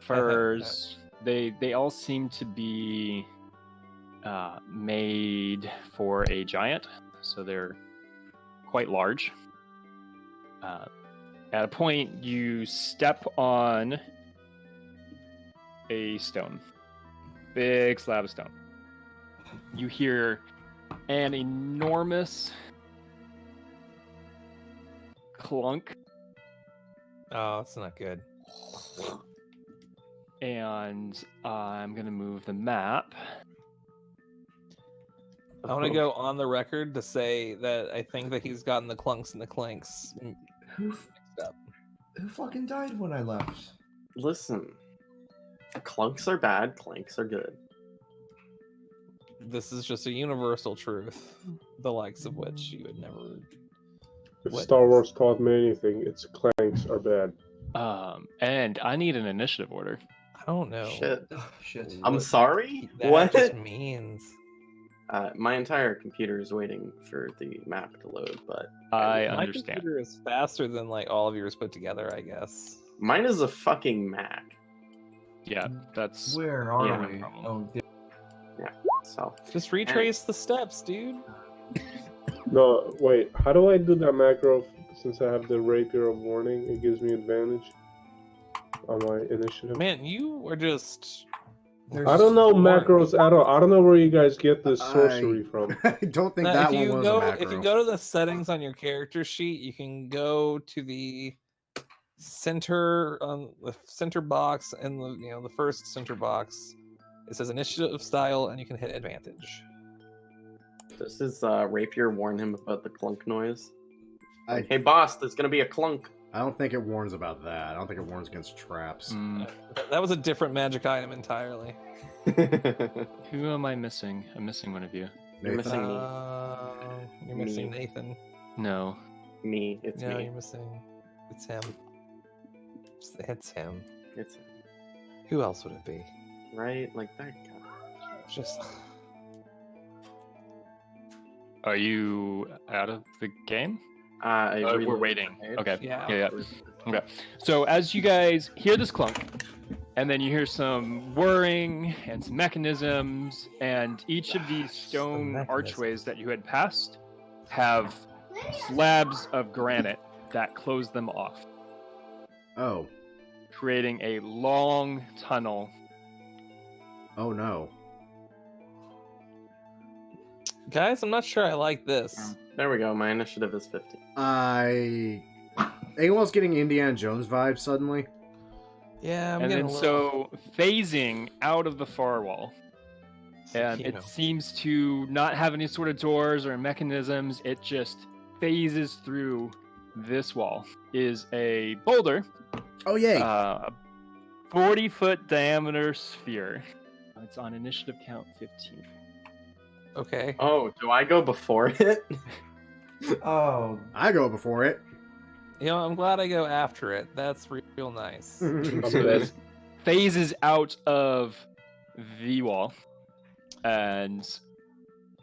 furs. They all seem to be made for a giant, so they're quite large. At a point, you step on a stone, big slab of stone. You hear an enormous clunk, Oh, that's not good. and I'm gonna move the map. I want to go on the record to say that I think that he's gotten the clunks and the clanks Who mixed up. fucking died when I left? Listen, clunks are bad, clanks are good. This is just a universal truth, the likes of which you would never. If What? Star Wars taught me anything, it's clanks are bad. And I need an initiative order. I don't know. Shit. Oh, shit. I'm What sorry? That What? just means. My entire computer is waiting for the map to load, but I My understand. computer is faster than like all of yours put together, I guess. mine is a fucking Mac. Yeah, that's Where are Yeah, no we? problem. Oh, So Just retrace the steps, dude. No, wait. How do I do that macro? Since I have the rapier of warning, it gives me advantage on my initiative. Man, you are just. I don't know Warren. macros at all. I don't know where you guys get this sorcery from. I don't think Now, that if one you was go, a macro. if you go to the settings on your character sheet, you can go to the center the center box, and the first center box. It says initiative style, and you can hit advantage. this is Rapier warn him about the clunk noise. I- Like, hey boss, there's gonna be a clunk. I don't think it warns about that. I don't think it warns against traps. Mm, That was a different magic item entirely. who am I missing? I'm missing one of you. You're Nathan? missing me. You're missing Me. Nathan. No. me. It's No, me. you're missing. It's him. It's him. It's Who else would it be? right like that guy. Just Are you out of the game? I We're reloaded waiting. my page. Okay. Yeah. Yeah. Okay. So as you guys hear this clunk, and then you hear some whirring and some mechanisms, and each of these stone mechanism. archways that you had passed have slabs of granite that close them off, Oh. creating a long tunnel. Oh no. guys, I'm not sure I like this. There we go. My initiative is 50. Anyone's getting Indiana Jones vibes suddenly? Yeah, I'm And getting then a little. so phasing out of the far wall. And you it know. seems to not have any sort of doors or mechanisms. It just phases through this wall. Is a boulder, Oh yay! a 40-foot diameter sphere. It's on initiative count 15. Okay. Oh, do I go before it? Oh, I go before it. You know, I'm glad I go after it. That's real nice. I'm So dead. this phases out of the wall and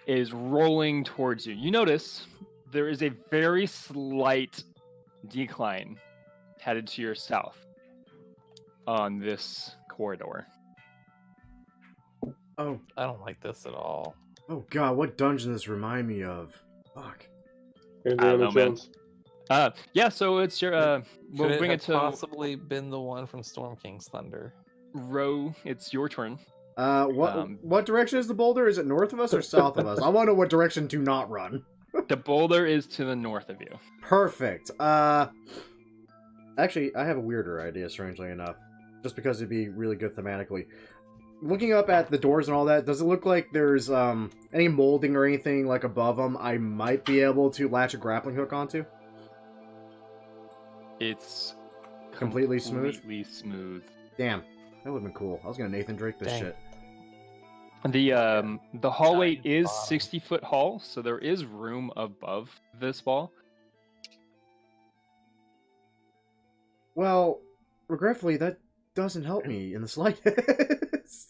is rolling towards you. You notice there is a very slight decline headed to your south on this corridor. Oh, I don't like this at all. oh god, what dungeon does this remind me of? Fuck. Indiana know, man. Jones. Yeah, so it's your we'll Could it bring have it to possibly been the one from Storm King's Thunder? Ro. It's your turn. What direction is the boulder? Is it north of us or south of us? I want to know what direction to not run. The boulder is to the north of you. Perfect. Actually, I have a weirder idea, strangely enough. Just because it'd be really good thematically. Looking up at the doors and all that, does it look like there's any molding or anything like above them I might be able to latch a grappling hook onto? It's Completely smooth? Completely smooth. Damn, that would've been cool. I was gonna Nathan Drake this Dang. shit. The hallway Giant is bottom. 60-foot tall, so there is room above this wall. Well, regretfully, that doesn't help me in the slightest.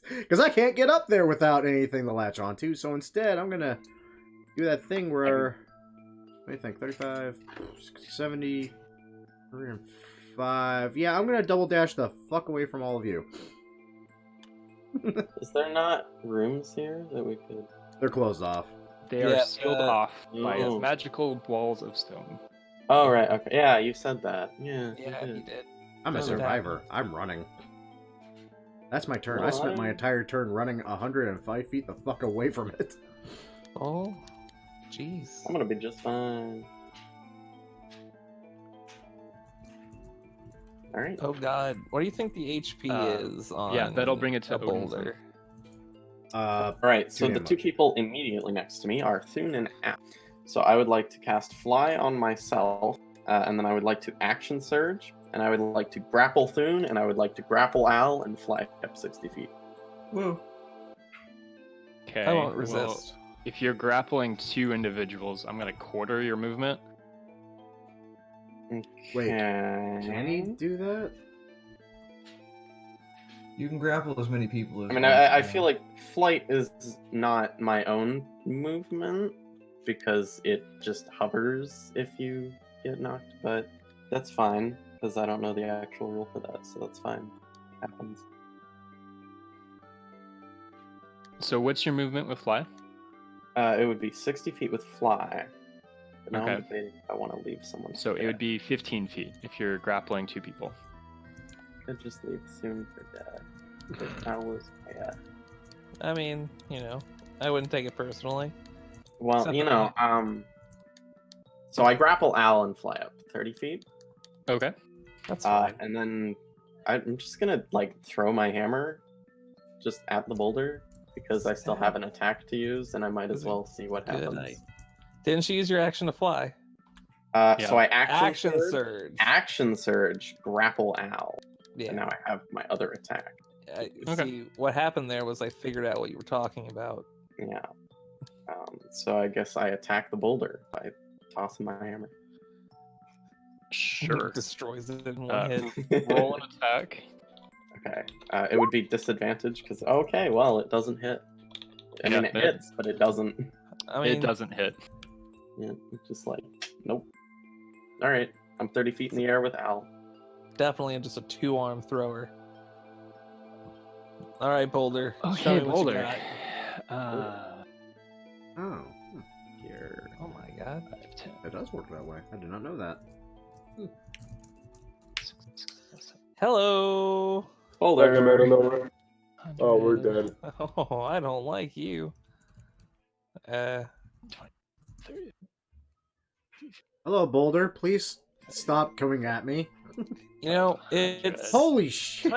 Because I can't get up there without anything to latch onto, so instead I'm gonna do that thing where... What do you think? 35, 60, 70, 105... Yeah, I'm gonna double dash the fuck away from all of you. Is there not rooms here that we could? They're closed off. They are Yeah, sealed off by Oh. magical walls of stone. Oh right, okay. Yeah, you said that. Yeah. you Yeah, did. you did. I'm a Doesn't survivor. I'm running. That's my turn. I spent my What? entire turn running 105 feet the fuck away from it. Oh, jeez. I'm gonna be just fine. All right. Oh god, what do you think the HP is on? yeah, that'll bring it to a Odin's boulder. All right. So Thune the and two Muck. people immediately next to me are Thune and App. So I would like to cast Fly on myself, and then I would like to Action Surge, and I would like to grapple Thune, and I would like to grapple Al and fly up 60 feet. woo. Okay. I won't well, resist. if you're grappling two individuals, I'm going to quarter your movement. Wait, Can he do that? You can grapple as many people as I mean, you want. I feel like flight is not my own movement because it just hovers if you get knocked, but that's fine because I don't know the actual rule for that, so that's fine. Happens. So what's your movement with fly? It would be 60 feet with fly. But now I'm Okay. debating if I want to leave someone. So for it would dead. be 15 feet if you're grappling two people. I'd just leave soon for dead. But that was bad. I mean, you know, I wouldn't take it personally. Well, Except you for know, so I grapple Al and fly up 30 feet. Okay. That's fine. And then I'm just gonna like throw my hammer just at the boulder because I still have an attack to use, and I might as Good well see what happens. night. Didn't you use your action to fly? So I Action surge. action surge, grapple Al, Yeah. and now I have my other attack. Okay. See, what happened there was I figured out what you were talking about. Yeah. So I guess I attack the boulder by tossing my hammer. Sure. Destroys it in one Uh, hit. Roll an attack. Okay. It would be disadvantage because it doesn't hit. I mean, it Yeah, hits, but it doesn't. I mean, It doesn't hit. Yeah, it's just like, nope. All right, I'm 30 feet in the air with Al. definitely just a 2-arm thrower. All right, Boulder. Show Okay, me what you Boulder. got. Oh, Here. Oh my god. 5, 10, it does work that way. I did not know that. 6, 7, Hello. Like him out of Boulder. nowhere. Oh, we're 100, dead. Oh, I don't like you. 20, 30. Hello, Boulder. Please stop coming at me. You know, it's Holy shit!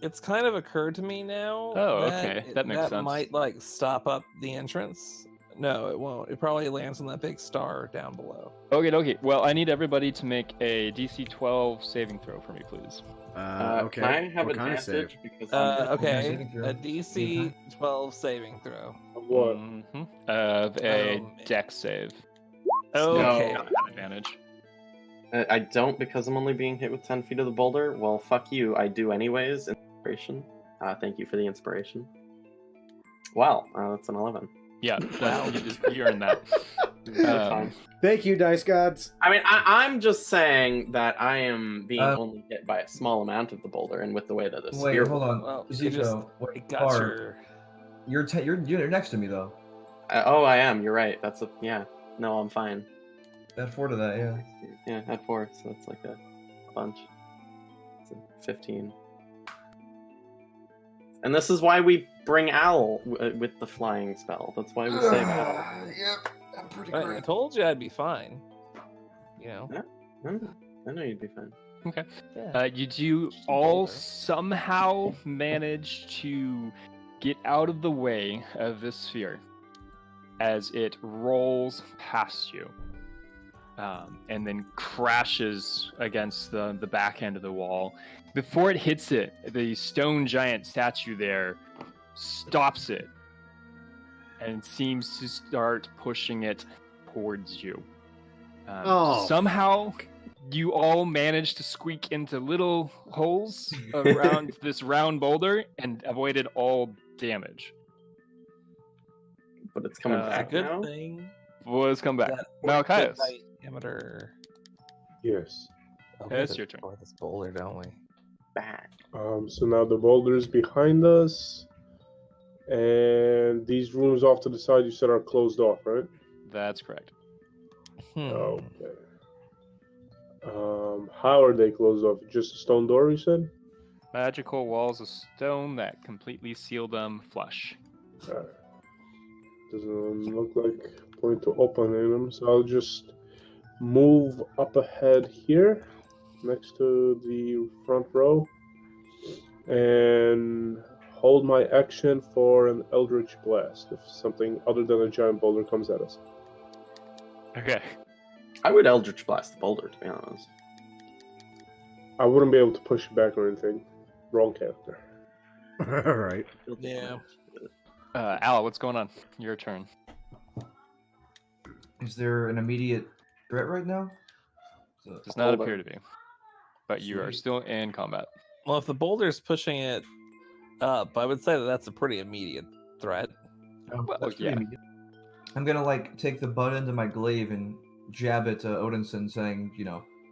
it's kind of occurred to me now. Oh, okay. That makes sense. might like stop up the entrance. No, it won't. It probably lands on that big star down below. Okay. Well, I need everybody to make a DC 12 saving throw for me, please. Okay. Can I have What kind of advantage save? because I'm Okay, saving throw. a DC 12 saving throw. What? Of a man. dex save. Okay. No, advantage. I don't because I'm only being hit with 10 feet of the boulder. Well, fuck you. I do anyways. Inspiration. Thank you for the inspiration. Wow, that's an 11. Yeah, you earned that. That's fine. Thank you, dice gods. I mean, I'm just saying that I am being Um, only hit by a small amount of the boulder, and with the way that the Wait, spear. hold on. Well, you Zico, just what it got part? your. You're next to me though. Oh, I am. You're right. Yeah. No, I'm fine. Add 4 to that, yeah. Yeah, at 4, so it's like a bunch. It's a 15. And this is why we bring Owl with the flying spell. That's why we save Owl. Yep, I'm pretty I told you I'd be fine. You know. I know you'd be fine. Yeah. You do all somehow manage to get out of the way of this sphere as it rolls past you. And then crashes against the back end of the wall. Before it hits it, the stone giant statue there stops it and seems to start pushing it towards you. Somehow, you all manage to squeak into little holes around this round boulder and avoided all damage. But it's coming It's a back Good now. thing. Let's come back. that Malachias. diameter. Yes. Yeah, it's your turn. For this boulder, don't we? Back. So now the boulder is behind us, and these rooms off to the side you said are closed off, right? That's correct. Okay. How are they closed off? Just a stone door, you said? Magical walls of stone that completely seal them flush. Alright. Doesn't look like point to opening them, so I'll just move up ahead here, next to the front row, and hold my action for an Eldritch Blast if something other than a giant boulder comes at us. Okay. I would Eldritch Blast the boulder, to be honest. I wouldn't be able to push it back or anything. Wrong character. Alright. Yeah. Al, what's going on? Your turn. Is there an immediate threat right now? So, Does not Hold appear on. to be. But you are Sweet. still in combat. Well, if the boulder's pushing it up, I would say that that's a pretty immediate threat. oh, Well, that's pretty yeah. immediate. I'm gonna take the butt end of my glaive and jab it to Odinson, saying,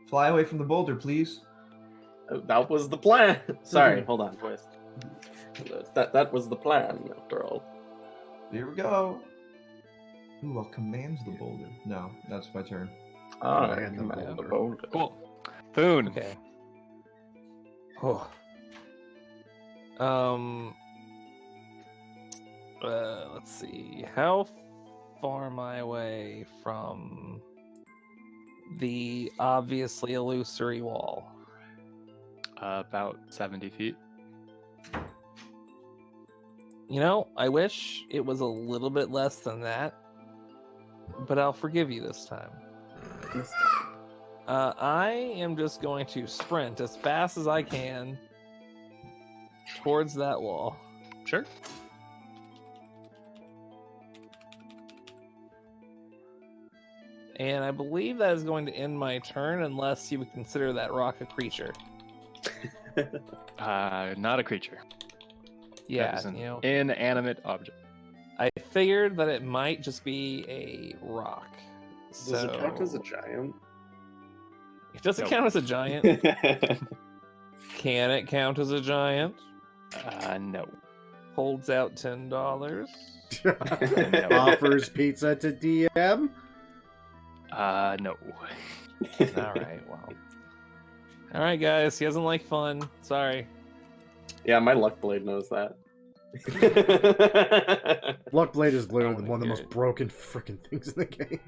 fly away from the boulder, please. That was the plan. Sorry, hold on, boys. That was the plan, after all. Here we go. Ooh, I'll command the boulder. No, that's my turn. I Command the command the boulder. boulder. Cool. Foon. Okay. Oh. Let's see. How far am I away from the obviously illusory wall? About 70 feet. You know, I wish it was a little bit less than that, but I'll forgive you this time. I am just going to sprint as fast as I can towards that wall. Sure. And I believe that is going to end my turn unless you would consider that rock a creature. Not a creature. That Yeah, is an you know, inanimate object. I figured that it might just be a rock. Does it count as a So- giant? It doesn't Nope. count as a giant. Can it count as a giant? No. Holds out $10. Offers pizza to DM. No. All right, well. All right, guys. He doesn't like fun. Sorry. Yeah, my luck blade knows that. Luckblade is literally Oh, one of the most good. broken freaking things in the game.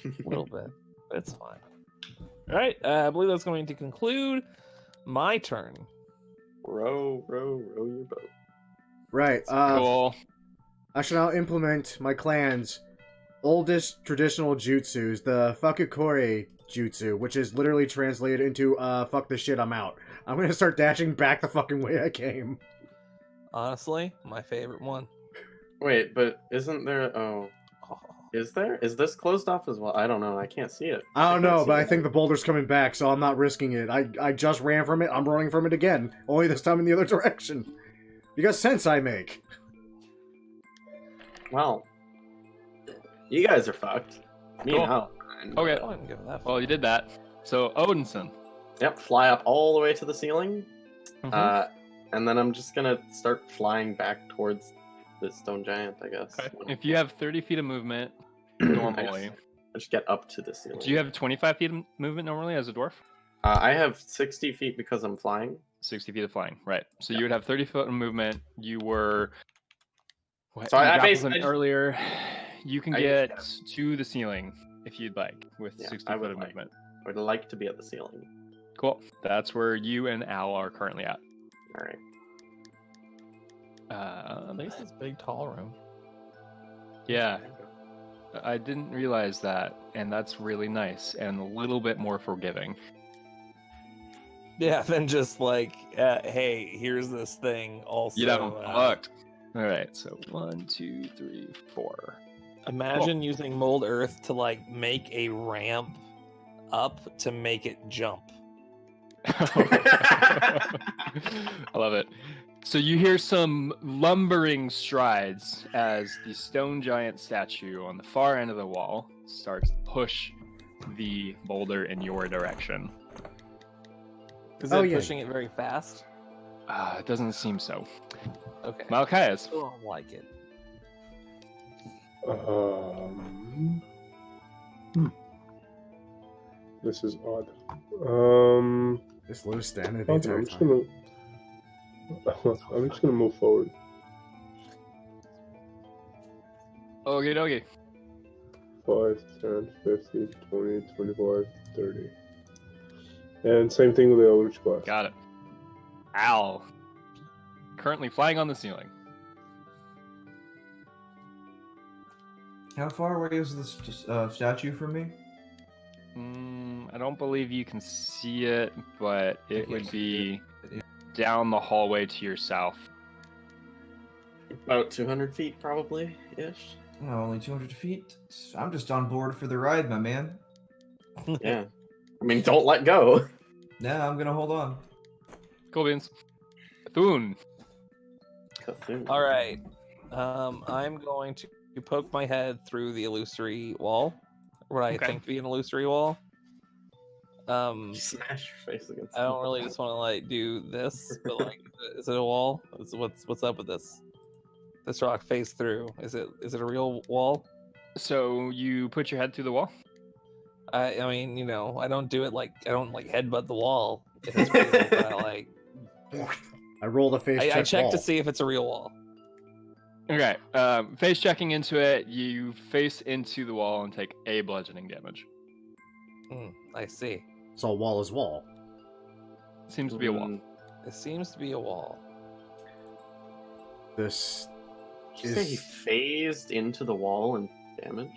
A little bit. But it's fine. All right. I believe that's going to conclude my turn. row your boat. Right. Cool. I shall now implement my clan's oldest traditional jutsus, the Fakukore jutsu, which is literally translated into fuck this shit, I'm out. I'm gonna start dashing back the fucking way I came. Honestly, my favorite one. Wait, but isn't there? Oh, Oh, is there? Is this closed off as well? I don't know. I can't see it. I don't can't know, see but I it. think the boulder's coming back, so I'm not risking it. I just ran from it, I'm running from it again. Only this time in the other direction. Because sense I make. Well, you guys are fucked. Me Cool. and Hal. Okay. I wouldn't go that far. Well, you did that. So Odinson. Yep, fly up all the way to the ceiling. Mhm. And then I'm just gonna start flying back towards the stone giant, I guess. Okay. If you have 30 feet of movement normally, I just get up to the ceiling. do you have 25 feet of movement normally as a dwarf? I have 60 feet because I'm flying. 60 feet of flying, right? So Yeah. you would have 30 foot of movement. You were. What, So I you grappled basically him just- earlier. You can I get just to the ceiling if you'd like with Yeah, 60 I foot would of like. movement. I would like to be at the ceiling. Cool. That's where you and Al are currently at. All right. At least it's a big, tall room. Yeah, I didn't realize that, and that's really nice and a little bit more forgiving. Yeah, than just like, hey, here's this thing. Also, You'd have them fucked. All right, so 1, 2, 3, 4. imagine using mold earth to like make a ramp up to make it jump. I love it. So you hear some lumbering strides as the stone giant statue on the far end of the wall starts to push the boulder in your direction. Is Oh, it yeah. pushing it very fast? It doesn't seem so. Okay. Malachias. Still don't like it. This is odd. This Lou standing the Okay, entire I'm just time. gonna move forward. Okay, dokie. 5, 10, 15, 20, 25, 30. And same thing with the Eldritch Blast. Got it. Al. Currently flying on the ceiling. How far away is this statue from me? I don't believe you can see it, but it can't would see be down the hallway to your south. About 200 feet, probably ish. Oh, only 200 feet? I'm just on board for the ride, my man. Yeah. I mean, don't let go. Nah, I'm gonna hold on. Cool beans. Thun. Cthulhu. All right. I'm going to poke my head through the illusory wall, what I Okay. think to be an illusory wall. Smash your face against I don't really just want to like do this, but like, is it a wall? What's up with this? This rock face through. Is it a real wall? So you put your head through the wall? I mean, you know, I don't do it like I don't like headbutt the wall. If it's real, but I like I roll the face check I check wall. to see if it's a real wall. Okay. Face checking into it, you face into the wall and take a bludgeoning damage. I see. So wall is wall. Seems to be a wall. It seems to be a wall. This Did you say he is phased into the wall and damage?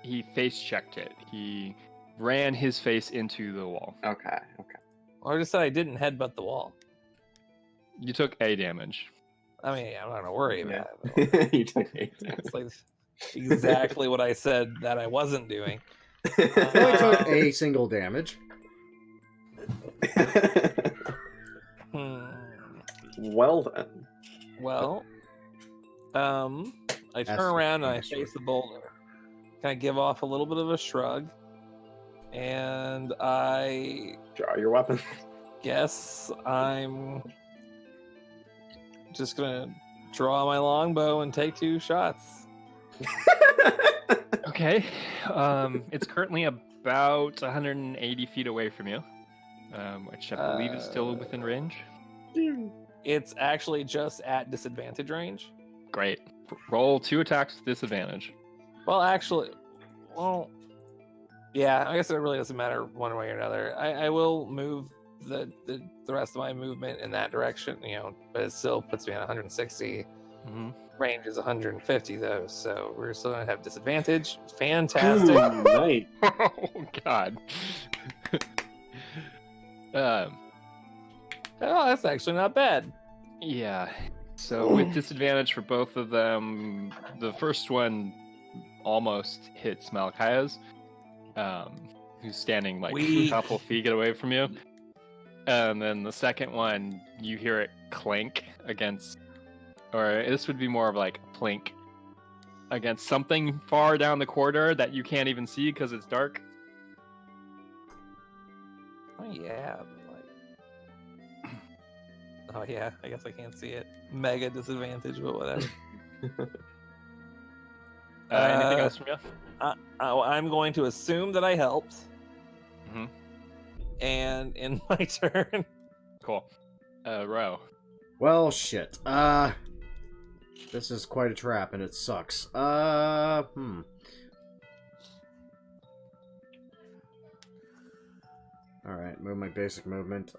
He face checked it. He ran his face into the wall. Okay, okay. Or I just said I didn't headbutt the wall. You took a damage. I mean, I'm not gonna worry Yeah. about it. You took 8 It's like exactly what I said that I wasn't doing. I only took a single damage. Well then. Well, I turn That's around and I understood. face the boulder. Kind of give off a little bit of a shrug, and I Draw your weapon. guess I'm just gonna draw my longbow and take 2 shots. Okay. It's currently about 180 feet away from you, which I believe is still within range. It's actually just at disadvantage range. Great. Roll 2 attacks with disadvantage. Well, actually, yeah, I guess it really doesn't matter one way or another. I will move the rest of my movement in that direction, but it still puts me at 160. Mm-hmm. Range is 150 though, so we're still gonna have disadvantage. Fantastic. Nice. Oh God. Oh, that's actually not bad. Yeah. So with disadvantage for both of them, the first one almost hits Malachias, who's standing like a couple feet away from you. And then the second one, you hear it clank against, or this would be more of like a plink against something far down the corridor that you can't even see because it's dark. Oh yeah, oh yeah, I guess I can't see it. Mega disadvantage, but whatever. Anything else from you? I'm going to assume that I helped. Mm-hmm. And in my turn. Cool. Ro. Well, shit. This is quite a trap, and it sucks. Alright, move my basic movement.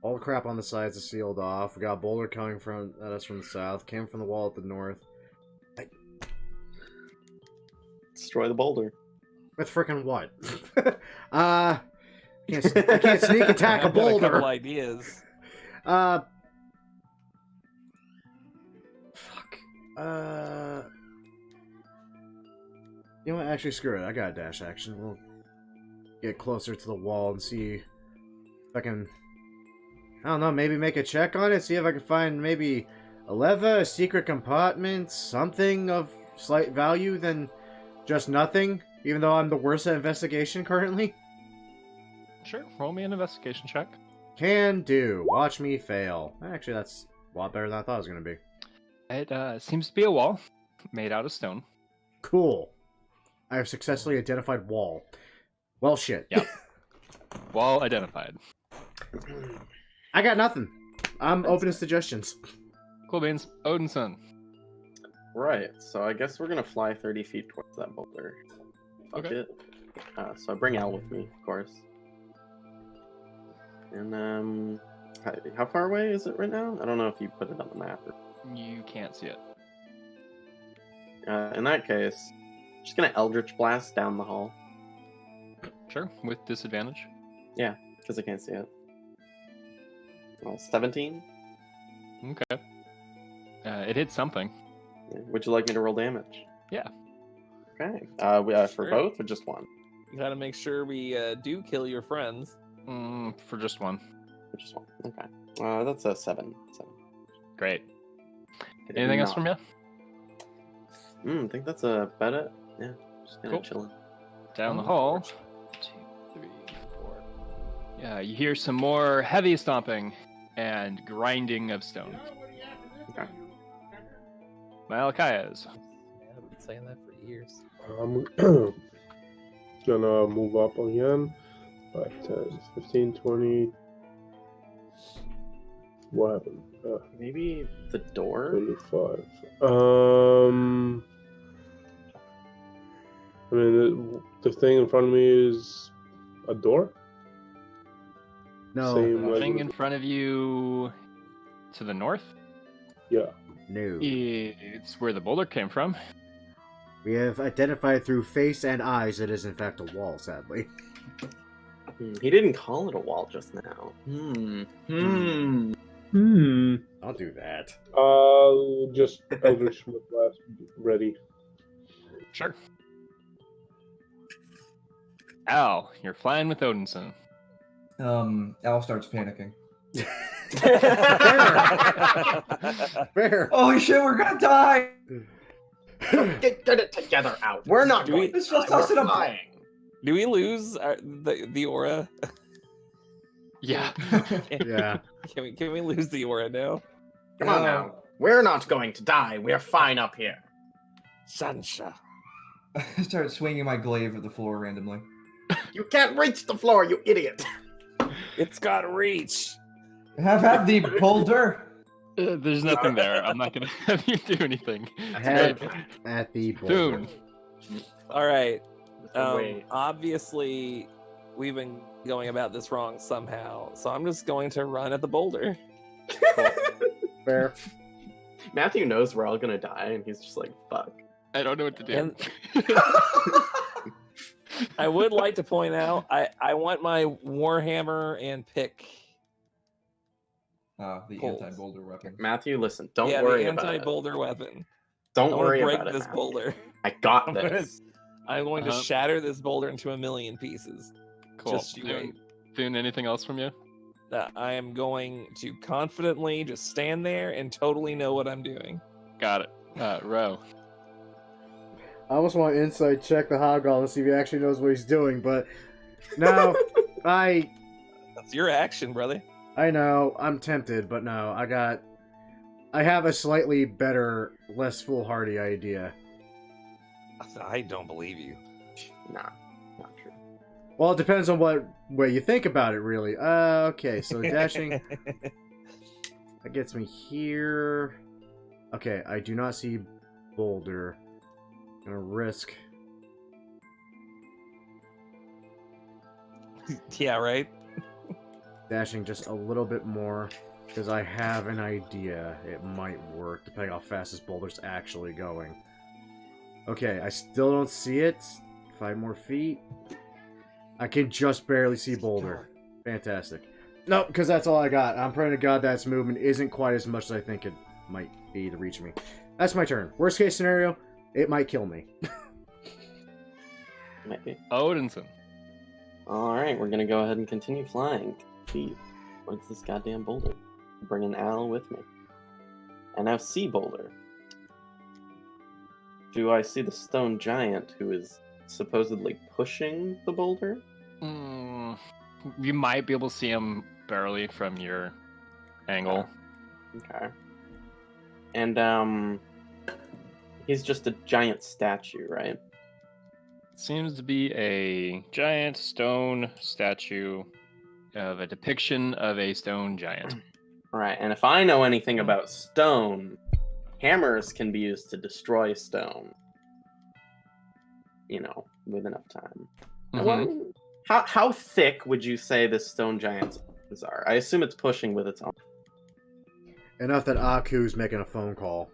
All the crap on the sides is sealed off. We got a boulder coming at us from the south. Came from the wall at the north. Destroy the boulder. With frickin' what? I can't sneak attack a I've got a couple boulder. ideas. Fuck. You know what? Actually, screw it. I got a dash action. We'll get closer to the wall and see if I can... I don't know, maybe make a check on it? See if I can find maybe a lever, a secret compartment, something of slight value than just nothing, even though I'm the worst at investigation currently? Sure. Roll me an investigation check. Can do. Watch me fail. Actually, that's a lot better than I thought it was going to be. It seems to be a wall made out of stone. Cool. I have successfully identified wall. Well, shit. Yep. Wall identified. I got nothing. I'm open to suggestions. Cool beans. Odinson. Right, so I guess we're gonna fly 30 feet towards that boulder. Fuck Okay. it. So I bring Al with me, of course. And how far away is it right now? I don't know if you put it on the map. You can't see it. In that case, just gonna Eldritch Blast down the hall. Sure. With disadvantage. Yeah, because I can't see it. 17? Okay. It hit something. Would you like me to roll damage? Yeah. Okay. For Sure. both or just one? You gotta make sure we do kill your friends. For just one. For just one. Okay. That's a 7. Great. It did Anything else not. from you? I think that's about it. Yeah. Just kind Cool. of chilling. Down the hall. 2, 3, 4. Yeah, you hear some more heavy stomping and grinding of stone. Okay. Malachias. Yeah, I've been saying that for years. I'm gonna move up again. 5, 10, 15, 20. What happened? Maybe the door? 25. I mean, the thing in front of me is a door? No. Same The like- thing in front of you to the north? Yeah. No. It's where the boulder came from. We have identified through face and eyes it is in fact a wall, sadly. He didn't call it a wall just now. I'll do that. Just Eldritch Blast ready. Sure. Al, you're flying with Odinson. Al starts panicking. Fair. Holy shit, we're gonna die! Get it together, out. We're not Do going. we- to It's just die. us We're in a- flying. Do we lose the aura? Yeah. Yeah. Can we lose the aura now? Come on now. We're not going to die. We're fine up here. Sansha. I start swinging my glaive at the floor randomly. You can't reach the floor, you idiot. It's got reach. Have at the boulder! There's nothing there. I'm not gonna have you do anything. Head at the boulder. Boom. All right. Wait. Obviously, we've been going about this wrong somehow, so I'm just going to run at the boulder. Fair. Matthew knows we're all gonna die, and he's just like, fuck. I don't know what to do. And- I would like to point out, I want my warhammer and pick. The Pulls. anti-boulder weapon. Matthew, listen, don't yeah, worry the about it. anti-boulder weapon. Don't I want worry to break about it. this Matthew. boulder. I got I'm gonna- this. I'm going to Uh-huh. shatter this boulder into a million pieces. Cool. Just you wait. Doing anything else from you? I am going to confidently just stand there and totally know what I'm doing. Got it. Ro. I almost want to insight check the hobgoblin to see if he actually knows what he's doing, but no, I That's your action, brother. know, I'm tempted, but no, I have a slightly better, less foolhardy idea. I don't believe you. Nah, not true. Well, it depends on what way you think about it, really. Okay, so dashing, that gets me here. Okay, I do not see boulder. Gonna risk. Yeah, right? Dashing just a little bit more, because I have an idea it might work, depending how fast this boulder's actually going. Okay, I still don't see it. 5 more feet. I can just barely see boulder. Fantastic. Nope, because that's all I got. I'm praying to God that its movement isn't quite as much as I think it might be to reach me. That's my turn. Worst case scenario, it might kill me. Maybe. Odinson. Alright, we're gonna go ahead and continue flying. Feet. Where's this goddamn boulder? Bringing Al with me. And now see boulder. Do I see the stone giant who is supposedly pushing the boulder? You might be able to see him barely from your angle. Okay. And he's just a giant statue, right? Seems to be a giant stone statue of a depiction of a stone giant. Alright, and if I know anything about stone, hammers can be used to destroy stone. You know, with enough time. Mhm. How thick would you say this stone giant's arms are? I assume it's pushing with its own. Enough that Aku's making a phone call.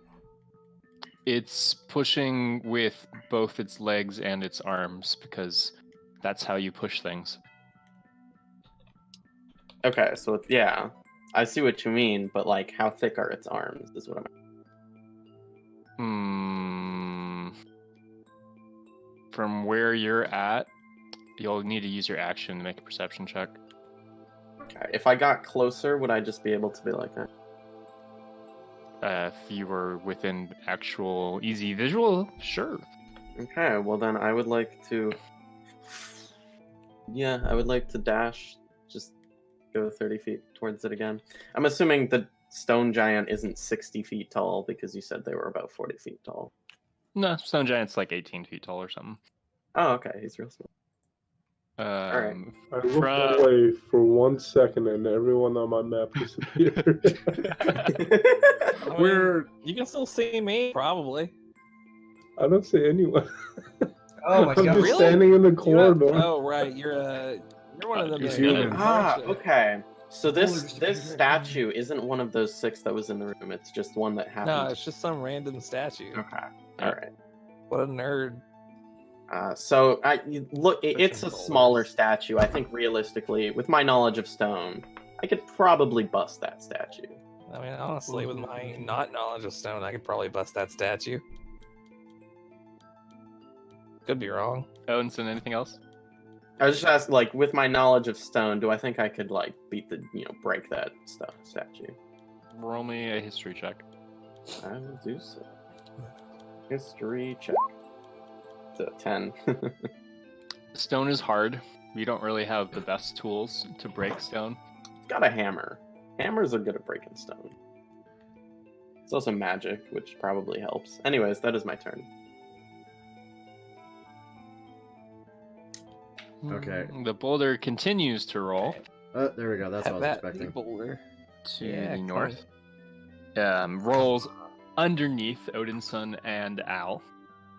It's pushing with both its legs and its arms because that's how you push things. Okay, so it's, yeah, I see what you mean, but like, how thick are its arms? Is what I'm. From where you're at, you'll need to use your action to make a perception check. Okay, if I got closer, would I just be able to be like, If you were within actual easy visual, sure. okay, well then I would like to. Yeah, I would like to dash. Just go 30 feet towards it again. I'm assuming the stone giant isn't 60 feet tall because you said they were about 40 feet tall. No, stone giant's like 18 feet tall or something. Oh, okay, he's real small. I looked away for 1 second and everyone on my map disappeared. I We're- mean, you can still see me, probably. I don't see anyone. Oh my I'm god. just Really? standing in the You're not- corridor. oh, right. You're one of them. He's that are human. in Ah, function. okay. So Boulder this just this appeared. statue isn't one of those 6 that was in the room. It's just one that happened. No, it's just some random statue. Okay. All right. What a nerd. So it's a Pushing smaller boulders. statue. I think realistically, with my knowledge of stone, I could probably bust that statue. I mean, honestly, with my not knowledge of stone, I could probably bust that statue. Could be wrong. Odinson, anything else? I was just asking, like, with my knowledge of stone, do I think I could, like, break that statue? Roll me a history check. I will do so. History check. So 10. Stone is hard. We don't really have the best tools to break stone. I've got a hammer. Hammers are good at breaking stone. It's also magic, which probably helps. Anyways, that is my turn. Okay. The boulder continues to roll There we go. That's what I was expecting. Boulder. to Yeah, the come north. Rolls underneath Odinson and Al.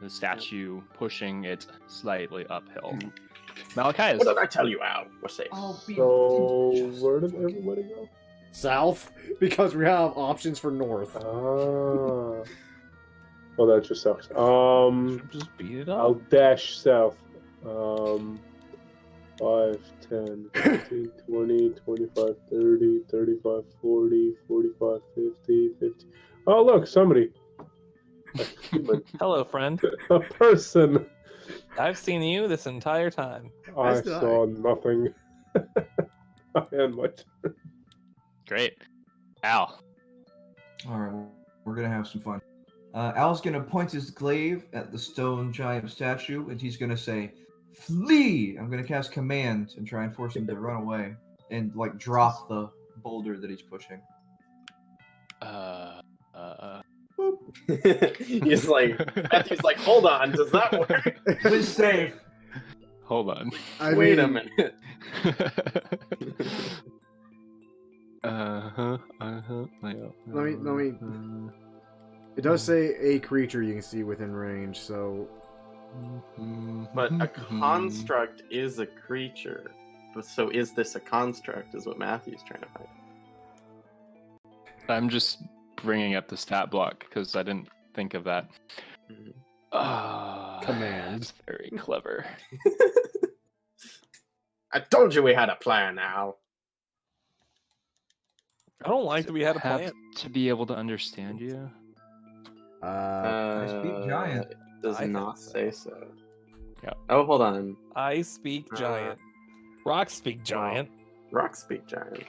The statue pushing it slightly uphill. Malachias. What did I tell you, Al? We're safe. So where did everybody go? South, because we have options for north. Ah. Well, that just sucks. Just beat it up. I'll dash south. 5, 10, 15, 20, 25, 30, 35, 40, 45, 50, 50. Oh, look, somebody. A human. Hello, friend. A person. I've seen you this entire time. I As did I. saw nothing. And much. Great. Al. All right, well, we're gonna have some fun. Al's gonna point his glaive at the stone giant statue, and he's gonna say, "Flee!" I'm gonna cast command and try and force him to run away and like drop the boulder that he's pushing. He's like, Matthew's like, hold on, does that work? Please save. Hold on. Wait a minute. Let me. It does say a creature you can see within range, so But a construct is a creature. So is this a construct, is what Matthew's trying to find. I'm just bringing up the stat block because I didn't think of that. Command. That's very clever. I told you we had a plan, Al. I don't like that we had a Have plan. to be able to understand you. I speak giant. It does I think not so. say so. Yeah. Oh, hold on. I speak giant. Rocks speak giant. Rock speak giant.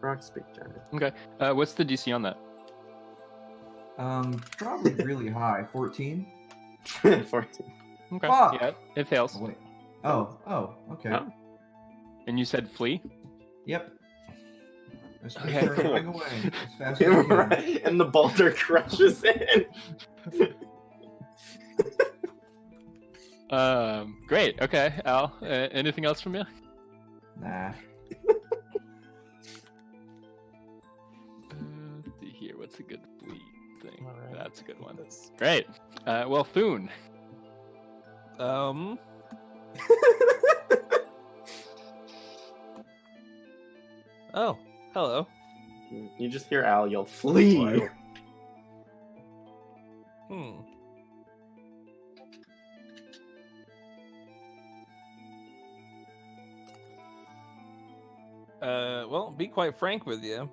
Rock speak giant. Okay. What's the DC on that? Probably really high. 14. 14. Okay. Fuck! Yeah, it fails. Oh, wait. Oh, okay. Oh. And you said flee? Yep. Let's Okay, start cool. running away as fast as we can. Right, and the boulder crushes in. Great. Okay, Al. Anything else from you? Nah. Let's see here. What's a good flee thing? All right. That's a good one. Great. Well, Foon. Oh, hello. You just hear Al yell, flee! Well, be quite frank with you.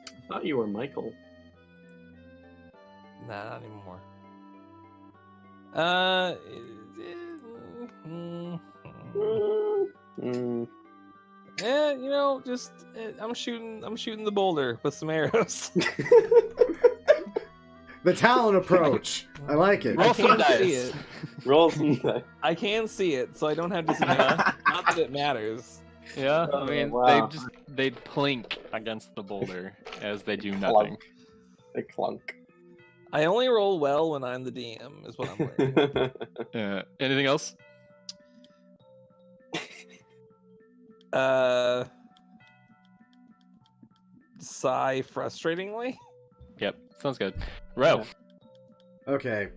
I thought you were Michael. Nah, not anymore. Yeah, you know, just I'm shooting the boulder with some arrows. the talent approach. I like it. I Roll some can't see dice. it. Roll some dice. I can see it, so I don't have disadvantage. Not that it matters. Yeah, Oh, I mean, wow. they plink against the boulder as they do nothing. Clunk. They clunk. I only roll well when I'm the DM, is what I'm learning. Anything else? Sigh frustratingly. Yep, sounds good. Ro. Okay.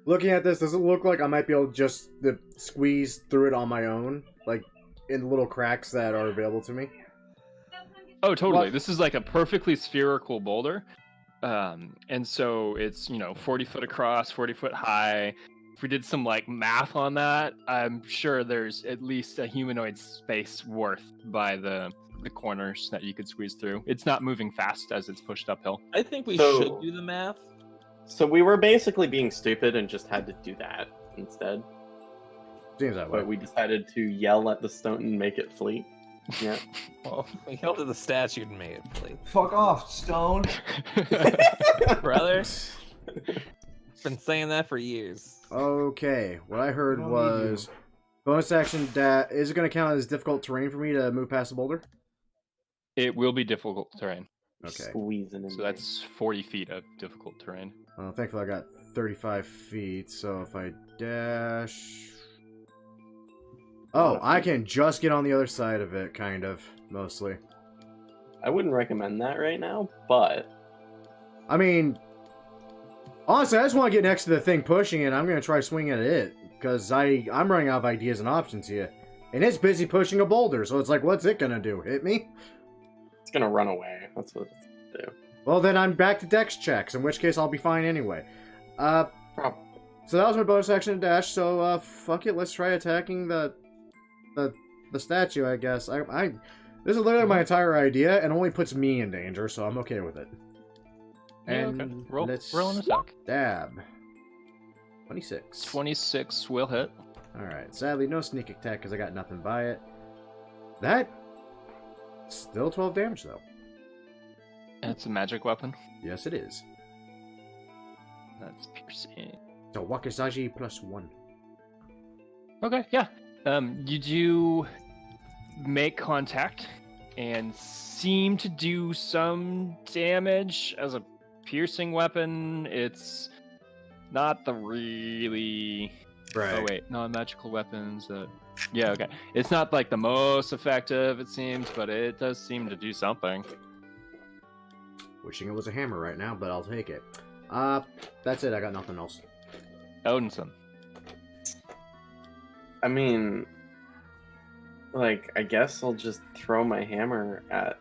Looking at this, does it look like I might be able to just squeeze through it on my own? Like, in the little cracks that are available to me? Oh, totally. What? This is like a perfectly spherical boulder. And so it's, 40 foot across, 40 foot high. if we did some like math on that, I'm sure there's at least a humanoid space worth by the corners that you could squeeze through. It's not moving fast as it's pushed uphill. I think we So- should do the math. So we were basically being stupid and just had to do that instead. Seems that way. But we decided to yell at the stone and make it flee. Yeah. Well, we held to the statue and made it flee. Fuck off, Stone. Brother, been saying that for years. Okay, what I heard I don't need was bonus action. Is it going to count as difficult terrain for me to move past the boulder? It will be difficult terrain. Okay. Squeezing in. So that's 40 feet of difficult terrain. Thankfully, I got 35 feet, so if I dash... Oh, I can just get on the other side of it, kind of, mostly. I wouldn't recommend that right now, but I mean, honestly, I just want to get next to the thing pushing it. I'm going to try swinging at it, because I'm running out of ideas and options here. And it's busy pushing a boulder, so it's like, what's it going to do? Hit me? it's gonna run away. That's what it's gonna do. Well, then I'm back to dex checks, in which case I'll be fine anyway. Probably. So that was my bonus action and dash, so fuck it, let's try attacking the statue, I guess. This is literally my entire idea, and only puts me in danger, so I'm okay with it. Yeah, And okay. Roll let's an attack. stab. 26. 26 will hit. Alright, sadly no sneak attack because I got nothing by it. That... Still 12 damage, though. It's a magic weapon. Yes, it is. That's piercing. So Wakizaji +1. Okay, yeah. You do make contact and seem to do some damage as a piercing weapon. It's not the really... Right. Oh wait, non-magical weapons. Yeah, okay. It's not like the most effective, it seems, but it does seem to do something. Wishing it was a hammer right now, but I'll take it. That's it. I got nothing else. Odinson. I mean, like, I guess I'll just throw my hammer at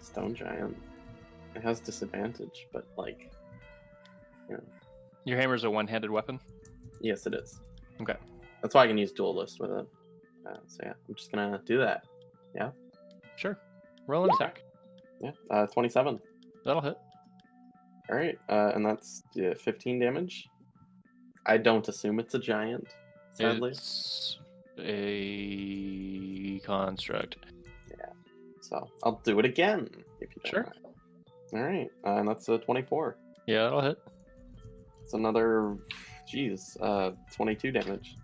Stone Giant. It has disadvantage, but like, you know, Your hammer's a one-handed weapon? yes, it is. Okay. That's why I can use duelist with it. So yeah, I'm just gonna do that. Yeah. Sure. Roll an attack. Yeah. 27. That'll hit. All right. And that's 15 damage. I don't assume it's a giant. Sadly. It's a construct. So I'll do it again if you don't Sure. mind. All right. And that's a 24. Yeah, that'll hit. It's another, 22 damage.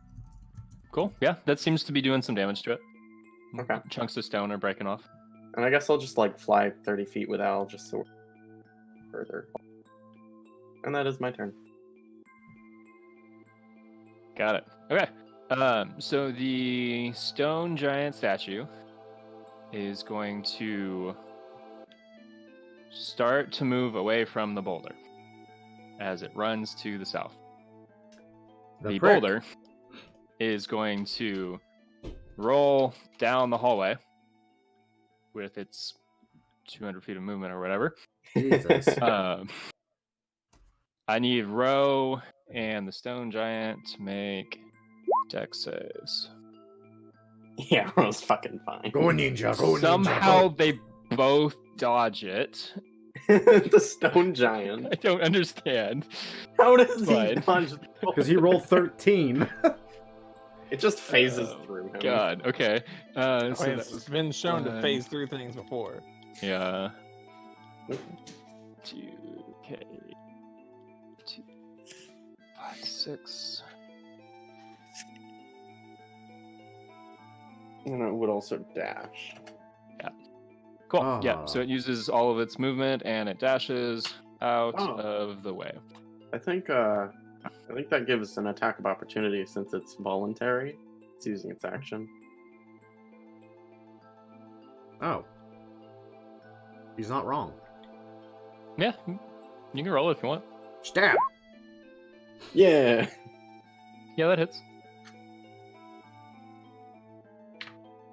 Cool. Yeah, that seems to be doing some damage to it. Okay. Chunks of stone are breaking off. And I guess I'll just like fly 30 feet with Al just so further. And that is my turn. Got it. Okay. So the stone giant statue is going to start to move away from the boulder as it runs to the south. The prick. boulder is going to roll down the hallway with its 200 feet of movement or whatever. Jesus. I need Ro and the stone giant to make dex saves. Yeah, I was fucking fine. Go ninja, go Somehow ninja. they both dodge it. The stone giant. I don't understand. How does he Fine. dodge? Because he rolled 13. It just phases Oh, through him. God. Okay. So It's been shown to Fine. phase through things before. yeah. 2K. 2, 5, 6. And it would also dash. Cool. Yeah. Ah. So it uses all of its movement and it dashes out Oh. of the way. I think that gives an attack of opportunity since it's voluntary. It's using its action. Oh. He's not wrong. Yeah. You can roll it if you want. Stab! Yeah. Yeah, that hits.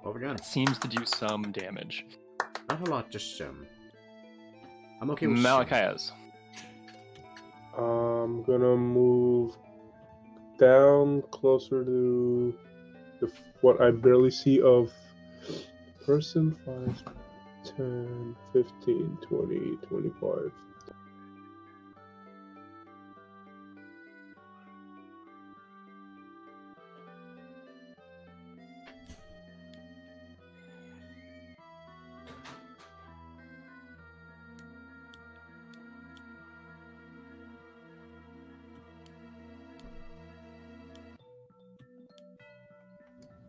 Over again. It seems to do some damage. Not a lot, just some. I'm okay with some. Malachias. I'm gonna move down closer to what I barely see of person. 5, 10, 15, 20, 25.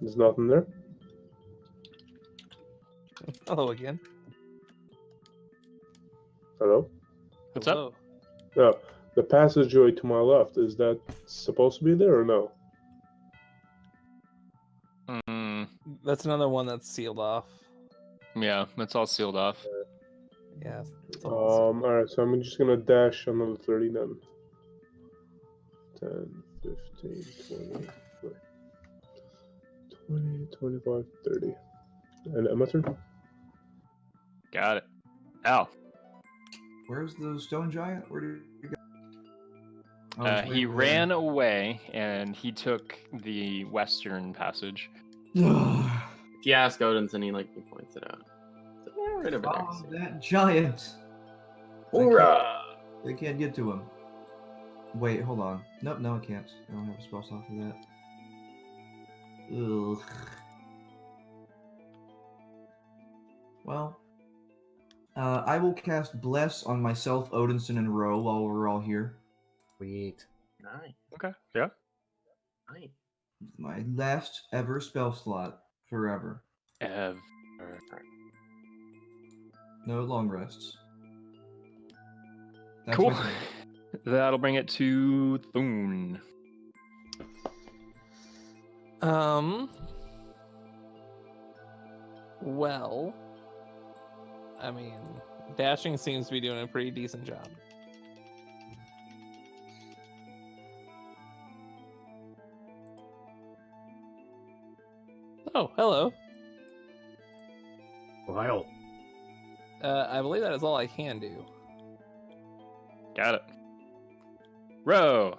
There's nothing there. Hello again. Hello? What's up? Hello. No, the passageway to my left, is that supposed to be there or no? That's another one that's sealed off. Yeah, that's all sealed off. Yeah. it's all sealed. Alright, so I'm just gonna dash another 30 then. 10, 15, 20, 20, 25, 30. And my turn? Got it. Al. Where's the stone giant? Where did he go? Oh, he's He way over ran away and he took the western passage. there. If you ask Odinson, he points it out. So, yeah, right over there. Follow See. that giant. Hoorah! They can't get to him. Wait, hold on. Nope, no, I can't. I don't have a spell slot for that. Ugh. Well, I will cast Bless on myself, Odinson, and Ro while we're all here. Sweet. Nice. Okay. Yeah. Nice. My last ever spell slot forever. Ever. No long rests. That's Cool. my turn. That'll bring it to Thune. Well, I mean, dashing seems to be doing a pretty decent job. Oh, hello. Ohio. I believe that is all I can do. Got it. Ro.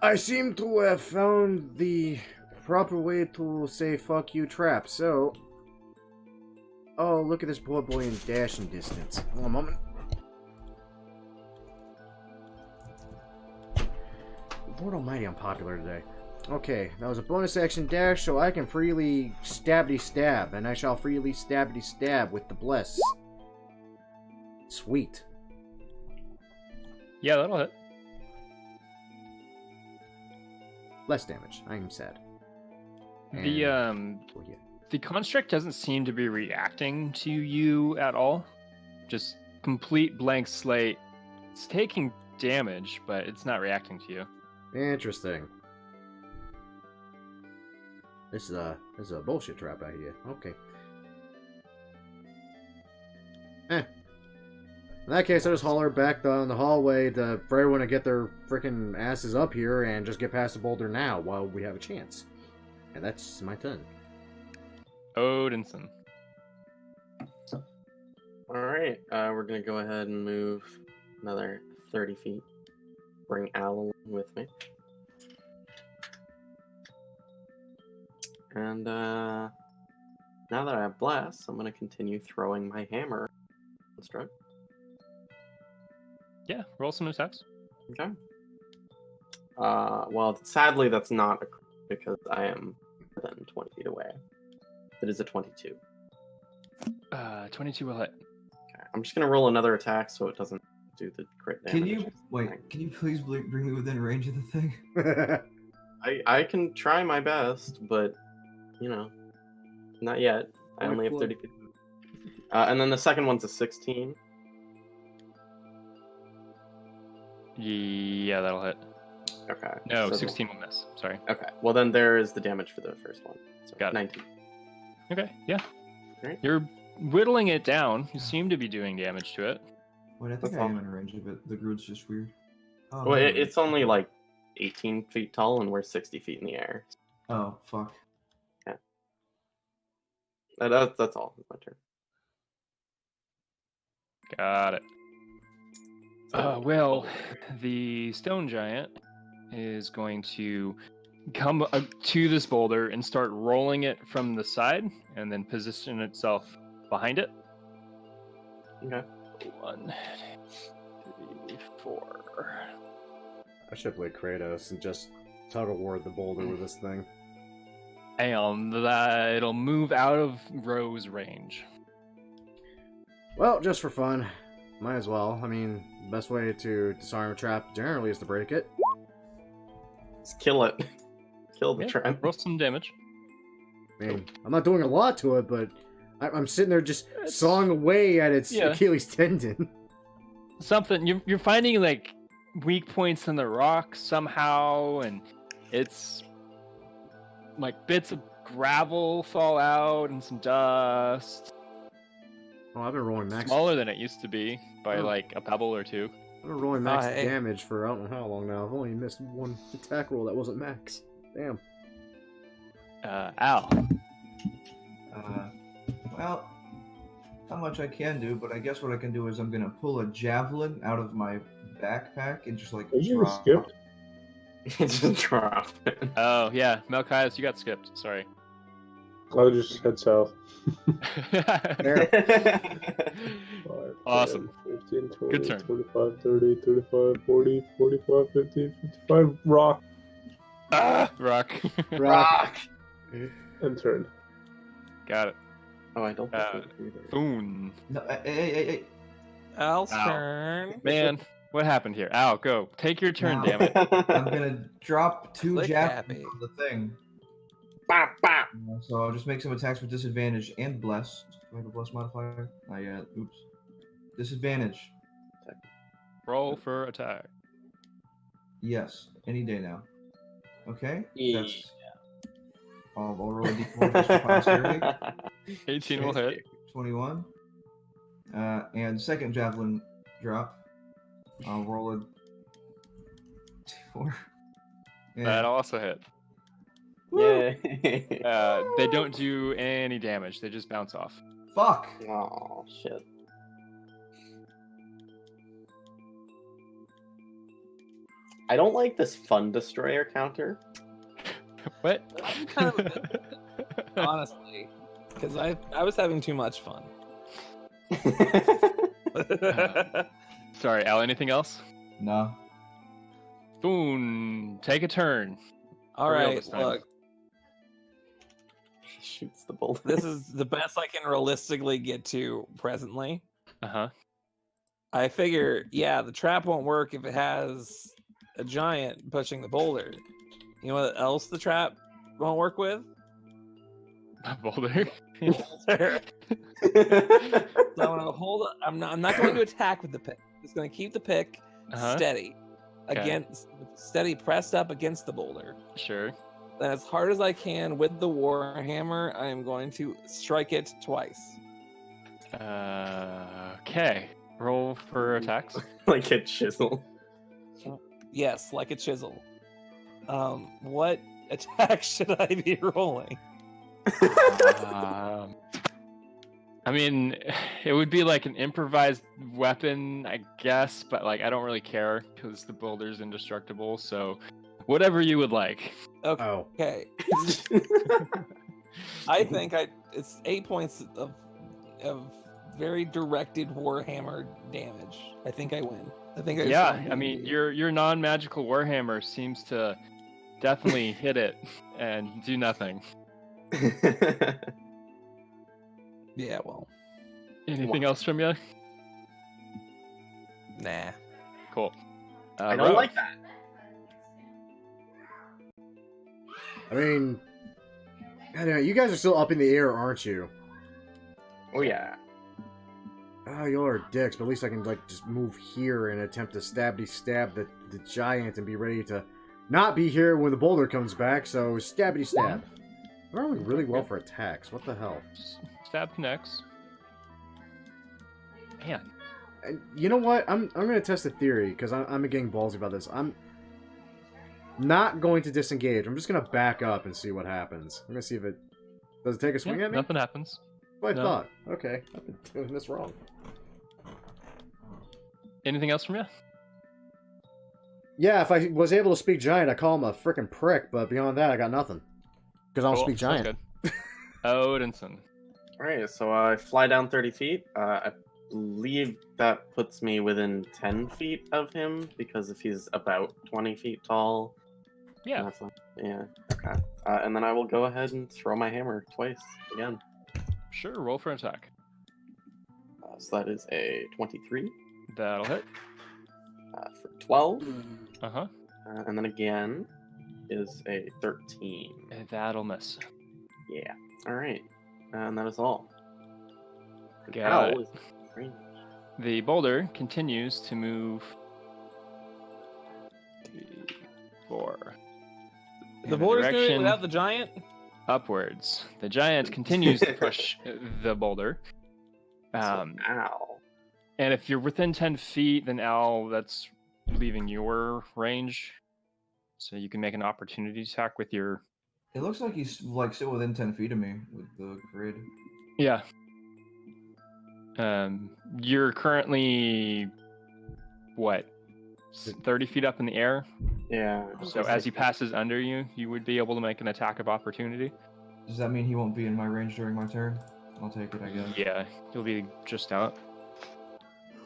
I seem to have found the proper way to say fuck you trap, so... Oh, look at this poor boy in dashing distance. Hold on a moment. Lord almighty, I'm popular today. Okay, that was a bonus action dash, so I can freely stabbity stab, and I shall freely stabbity stab with the bless. Sweet. Yeah, that'll hit. Less damage. I am sad. The Oh, yeah. the construct doesn't seem to be reacting to you at all. Just complete blank slate. It's taking damage, but it's not reacting to you. Interesting. This is a bullshit trap out here. Okay. In that case, I just holler back down the hallway for everyone to get their freaking asses up here and just get past the boulder now while we have a chance. And that's my turn. Odinson. Alright, we're gonna go ahead and move another 30 feet. Bring Al with me. And now that I have Blast, I'm gonna continue throwing my hammer. Construct. Yeah, roll some attacks. Okay. Well, sadly, that's not a crit because I am more than 20 feet away. It is a 22. 22 will hit. Okay. I'm just gonna roll another attack so it doesn't do the crit damage. Can you wait? Can you please bring me within range of the thing? I can try my best, but not yet. I only have 30 feet. And then the second one's a 16. Yeah, that'll hit. Okay. No, so 16 will miss. Sorry. Okay. Well, then there is the damage for the first one. So Got it. 19. Okay, yeah. Alright. You're whittling it down. You seem to be doing damage to it. Wait, I think That's I all. am in range of it. The group's just weird. Oh, Well, no. it's only like 18 feet tall, and we're 60 feet in the air. Oh, fuck. That's all. It's my turn. Got it. Well, the stone giant is going to come to this boulder and start rolling it from the side, and then position itself behind it. Okay. 1, 2, 3, 4. I should play Kratos and just total ward the boulder with this thing. And it'll move out of Rose range. Well, just for fun. Might as well. I mean, the best way to disarm a trap generally is to break it. Just kill it. Kill the Yeah, trap. roll some damage. I mean, I'm not doing a lot to it, but I'm sitting there just sawing away at its Achilles tendon. Something you're finding like weak points in the rock somehow, and it's like bits of gravel fall out and some dust. Oh, I've been rolling max. Smaller than it used to be by Oh. like a pebble or two. I've been rolling max hey. damage for I don't know how long now. I've only missed one attack roll that wasn't max. Damn. Al. Well, not much I can do, but I guess what I can do is I'm gonna pull a javelin out of my backpack and just like Did you drop. skip? Just drop it. Oh yeah, Melchias, you got skipped. Sorry. I'll just head south. There. 5, Awesome. 10, 15, 20, Good turn. 25, 30, 35, 40, 45, 50, 55, rock, Rock. Rock! and turn. Got it. Oh, I don't think so either. Boom. No, hey. Al's Ow. turn. Man, what happened here? Al, go. Take your turn, Now. damn it. I'm gonna drop 2 Click javelins happy. from the thing. Bop, bop. So I'll just make some attacks with disadvantage and bless. Do I have a bless modifier? Not yet. Oops. Disadvantage. Roll for attack. Yes. Any day now. Okay. Yeah. That's. I'll roll a d4 just for posterity. 18 will hit. 21. And second javelin drop. I'll roll a d4. And That'll also hit. Yay. They don't do any damage. They just bounce off. fuck. Oh, shit. I don't like this fun destroyer counter. What? I'm kind of honestly, because I was having too much fun. Sorry, Al, anything else? No. Boom. Take a turn. All For real right, this time. look, Shoots the boulder. this is the best I can realistically get to presently. Uh-huh. I figure, yeah, the trap won't work if it has a giant pushing the boulder. You know what else the trap won't work with? A boulder. Boulder. So I'm gonna hold. I'm not going to attack with the pick. I'm just going to keep the pick Uh-huh. steady, Okay. steady, pressed up against the boulder. Sure. Then, as hard as I can with the warhammer, I am going to strike it twice. Okay. Roll for attacks. Like a chisel. Yes, like a chisel. What attack should I be rolling? I mean, it would be like an improvised weapon, I guess, but like I don't really care because the boulder's indestructible. So, whatever you would like. Okay. Oh. Okay. I think it's 8 points of very directed warhammer damage. I think I win. I think I Yeah, I mean, your non-magical warhammer seems to definitely hit it and do nothing. Yeah, well, Anything else from you? nah. Cool. I don't Ro. like that. I mean, I don't know, you guys are still up in the air, aren't you? Oh, yeah. Oh, y'all are dicks, but at least I can, like, just move here and attempt to stab the giant and be ready to not be here when the boulder comes back, so stabbity stab. We're rolling really well for attacks. What the hell? Stab connects. Man. And you know what? I'm gonna test a theory, because I'm getting ballsy about this. I'm not going to disengage. I'm just gonna back up and see what happens. I'm gonna see if it... Does it take a swing Yeah, at me? nothing happens. What I No. thought. Okay, I've been doing this wrong. Anything else from you? Yeah, if I was able to speak giant, I call him a freaking prick, but beyond that, I got nothing. Because I don't Cool, speak sounds giant. good. Odinson. Alright, so I fly down 30 feet. I believe that puts me within 10 feet of him, because if he's about 20 feet tall... Yeah. That's not, yeah, okay. And then I will go ahead and throw my hammer twice again. Sure, roll for an attack. So that is a 23 That'll hit. for 12. Uh-huh. And then again is a 13. And that'll miss. Yeah. Alright. And that is all. Got Owl it. is green. The boulder continues to move 3, 4. The in a boulder's doing it direction without the giant? upwards. The giant continues to push the boulder. So, ow. And if you're within 10 feet, then Al, that's leaving your range. So you can make an opportunity attack with your... It looks like he's like still within 10 feet of me with the grid. Yeah. You're currently, what, 30 feet up in the air? Yeah. So as he passes under you, you would be able to make an attack of opportunity? Does that mean he won't be in my range during my turn? I'll take it, I guess. Yeah, he'll be just out.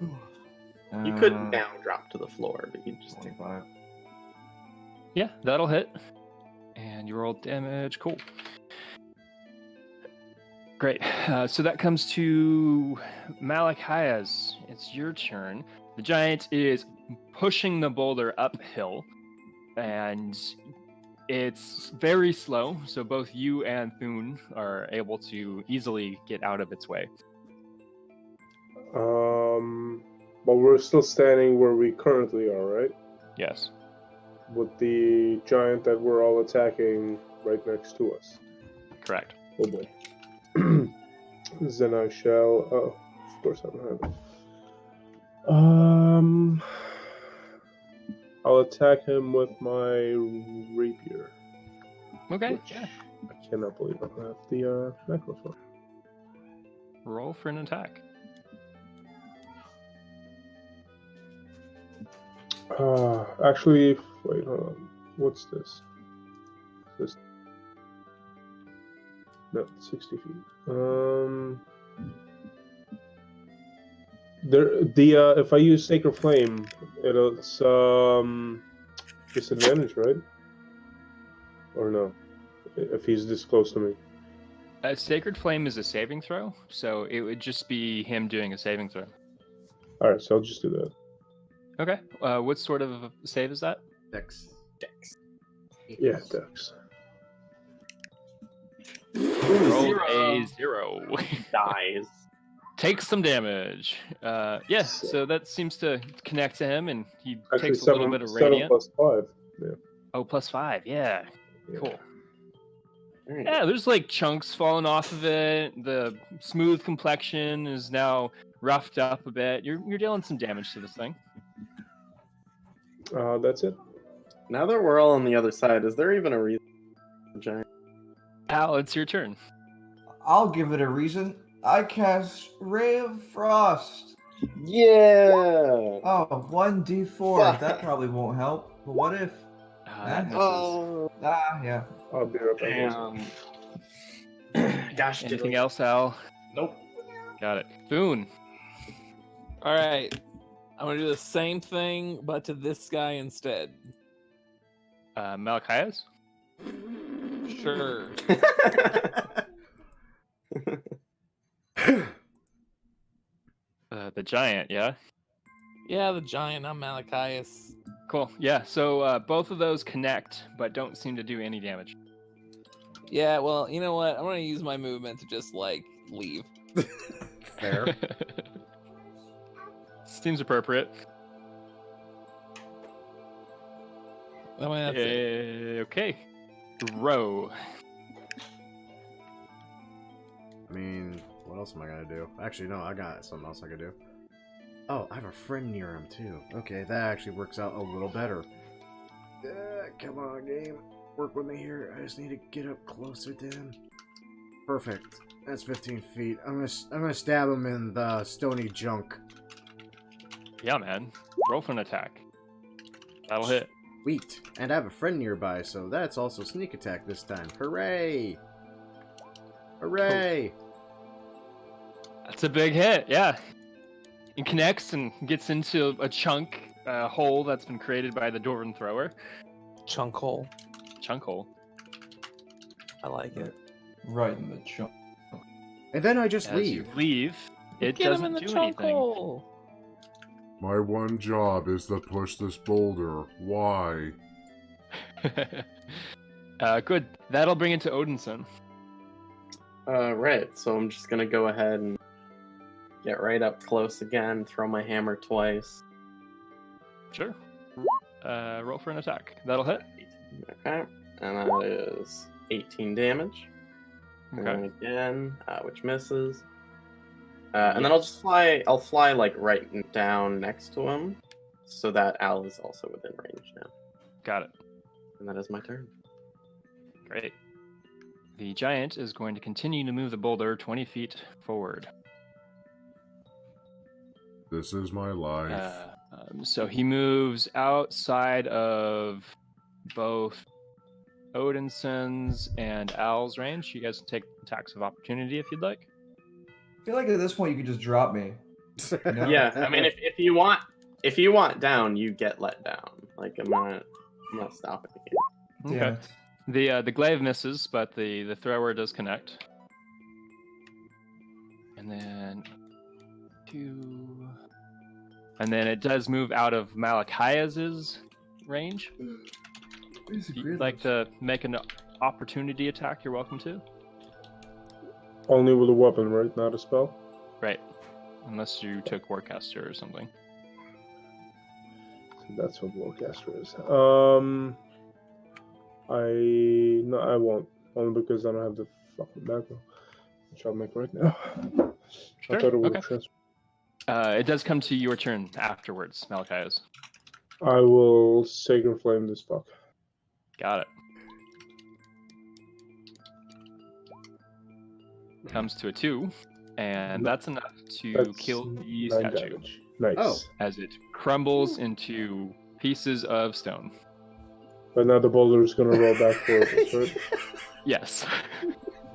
You could now drop to the floor, but you just take 25. Yeah, that'll hit. And you roll damage. Cool. Great. So that comes to Malachias. It's your turn. The giant is pushing the boulder uphill, and it's very slow, so both you and Thune are able to easily get out of its way. But we're still standing where we currently are, right? Yes. With the giant that we're all attacking right next to us. Correct. Oh boy. Then I shall. Oh, of course I don't have it. I'll attack him with my rapier. Okay. Which Yeah. I cannot believe I don't have the necklace for. Roll for an attack. Actually, wait, hold on. What's this? This. No, 60 feet. If I use Sacred Flame, it's disadvantage, right? Or no? If he's this close to me. Sacred Flame is a saving throw, so it would just be him doing a saving throw. Alright, so I'll just do that. Okay. What sort of save is that? Dex. Yeah, Dex. Roll a 0. dies. Takes some damage. Yeah, so that seems to connect to him, and he Actually, takes a little bit of 7 radiant. plus 5. Yeah. Oh, +5. Yeah. Yeah. Cool. Alright. Yeah, there's like chunks falling off of it. The smooth complexion is now roughed up a bit. You're dealing some damage to this thing. That's it. Now that we're all on the other side, is there even a reason for the giant? Al, it's your turn. I'll give it a reason. I cast Ray of Frost. Yeah! Oh, 1d4. That probably won't help. But what if? That misses. Oh, Yeah. I'll be right back. damn. Gosh, Anything else, Al? Nope. Got it. Boone. All right. I'm going to do the same thing, but to this guy instead. Malachias? Sure. The giant, yeah? Yeah, the giant. I'm Malachias. Cool. Yeah, so both of those connect, but don't seem to do any damage. Yeah, well, you know what? I'm going to use my movement to just, like, leave. Fair. Seems appropriate. I mean, that's it. Okay. Row. I mean, what else am I gonna do? Actually, no, I got something else I could do. Oh, I have a friend near him, too. Okay, that actually works out a little better. Come on, game. Work with me here. I just need to get up closer to him. Perfect. That's 15 feet. I'm gonna stab him in the stony junk. Yeah, man. Roll for an attack. That'll hit. Sweet. And I have a friend nearby, so that's also sneak attack this time. Hooray! Hooray! That's a big hit, yeah. It connects and gets into a chunk hole that's been created by the dwarven thrower. Chunk hole. Chunk hole. I like it. Right in the chunk. And then I just As you leave. leave, it Get him doesn't in the do chunk anything. hole. My one job is to push this boulder. Why? Good. That'll bring it to Odinson. Right, so I'm just gonna go ahead and get right up close again, throw my hammer twice. Sure. Roll for an attack. That'll hit. Okay, and that is 18 damage. And then Okay. again, which misses. And then I'll fly like right down next to him, so that Al is also within range now. Got it. And that is my turn. Great. The giant is going to continue to move the boulder 20 feet forward. This is my life. So he moves outside of both Odinson's and Al's range. You guys can take attacks of opportunity if you'd like. I feel like at this point you could just drop me. No. Yeah, I mean, if you want down, you get let down. Like I'm not stopping you. Damn Okay. it. The glaive misses, but the thrower does connect. And then 2. And then it does move out of Malachias's range. These are If you'd great. like to make an opportunity attack, you're welcome to. Only with a weapon, right? Not a spell. Right. Unless you took Warcaster or something. That's what Warcaster is. I won't. Only because I don't have the fucking background, which I'll make right now. Sure, I thought it would okay. transfer. It does come to your turn afterwards, Malachias. I will Sacred Flame this fuck. Got it. Comes to a 2, and that's enough to That's kill the 9 statue damage. Nice. Oh. as it crumbles into pieces of stone. But now the boulder is gonna roll back forward, right? Yes.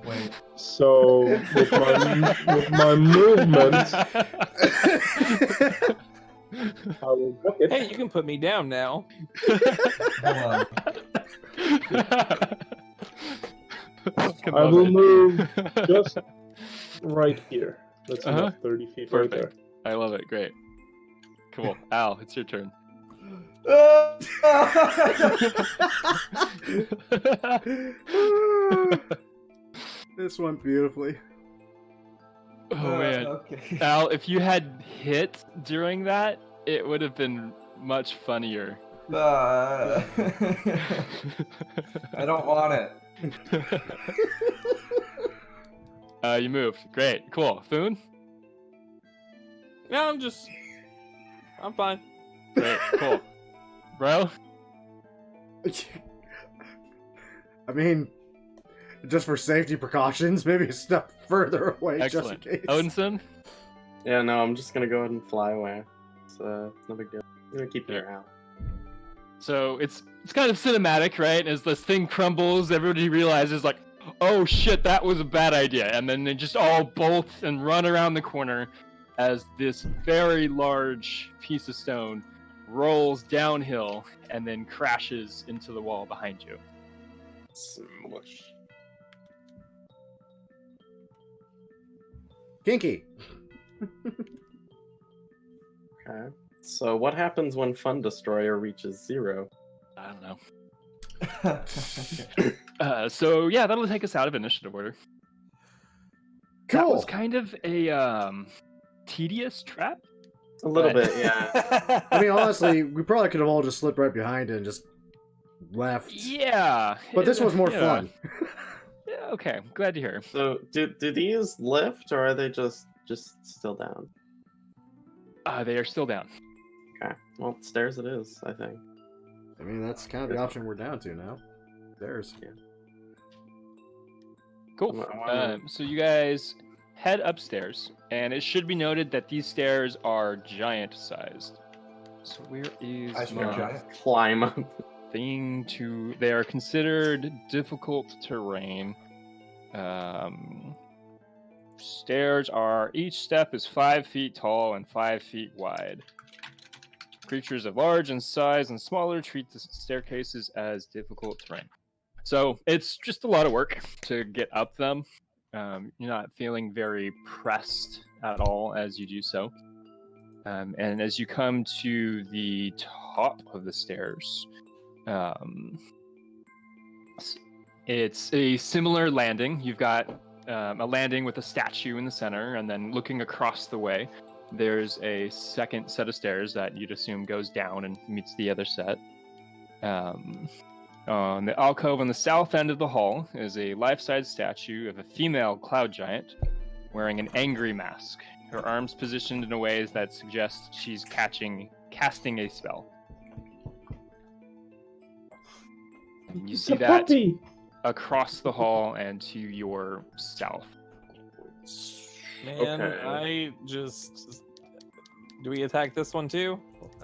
Wait. So with my movement, I will book it. Hey, you can put me down now. Hold on. I will move just right here. That's Uh-huh. enough. 30 feet right there. Perfect. I love it. Great. Cool. Al, it's your turn. This went beautifully. Oh man. Okay. Al, if you had hit during that, it would have been much funnier. I don't want it. You moved. Great. Cool. Foon? No, I'm fine. Great. Cool. Bro? I mean, just for safety precautions, maybe a step further away Excellent. just in case. Odinson? Yeah, no, I'm just gonna go ahead and fly away. It's no big deal. I'm gonna keep your out. So it's kind of cinematic, right? As this thing crumbles, everybody realizes like, oh shit, that was a bad idea. And then they just all bolt and run around the corner as this very large piece of stone rolls downhill and then crashes into the wall behind you. Smush. Kinky. Okay. So what happens when Fun Destroyer reaches 0? I don't know. So yeah, that'll take us out of initiative order. That Cool. was kind of a tedious trap. A little Right. bit, yeah. I mean, honestly, we probably could have all just slipped right behind it and just left. Yeah. But this was more yeah. fun. Yeah, okay, glad to hear. So do these lift or are they just still down? They are still down. Okay. Well, stairs it is, I think. I mean, that's kind of the option we're down to now. There's. Cool. I wanna- So you guys head upstairs, and it should be noted that these stairs are giant-sized. So where is I swear, my giant. Climb up. thing to... They are considered difficult terrain. Stairs are... Each step is 5 feet tall and 5 feet wide. Creatures of large in size and smaller treat the staircases as difficult terrain. So it's just a lot of work to get up them. You're not feeling very pressed at all as you do so. And as you come to the top of the stairs, it's a similar landing. You've got a landing with a statue in the center, and then looking across the way, there's a second set of stairs that you'd assume goes down and meets the other set. On the alcove on the south end of the hall is a life-size statue of a female cloud giant wearing an angry mask. Her arms positioned in a way that suggests she's casting a spell. You see that across the hall and to your south. Man, Okay. I just... Do we attack this one too?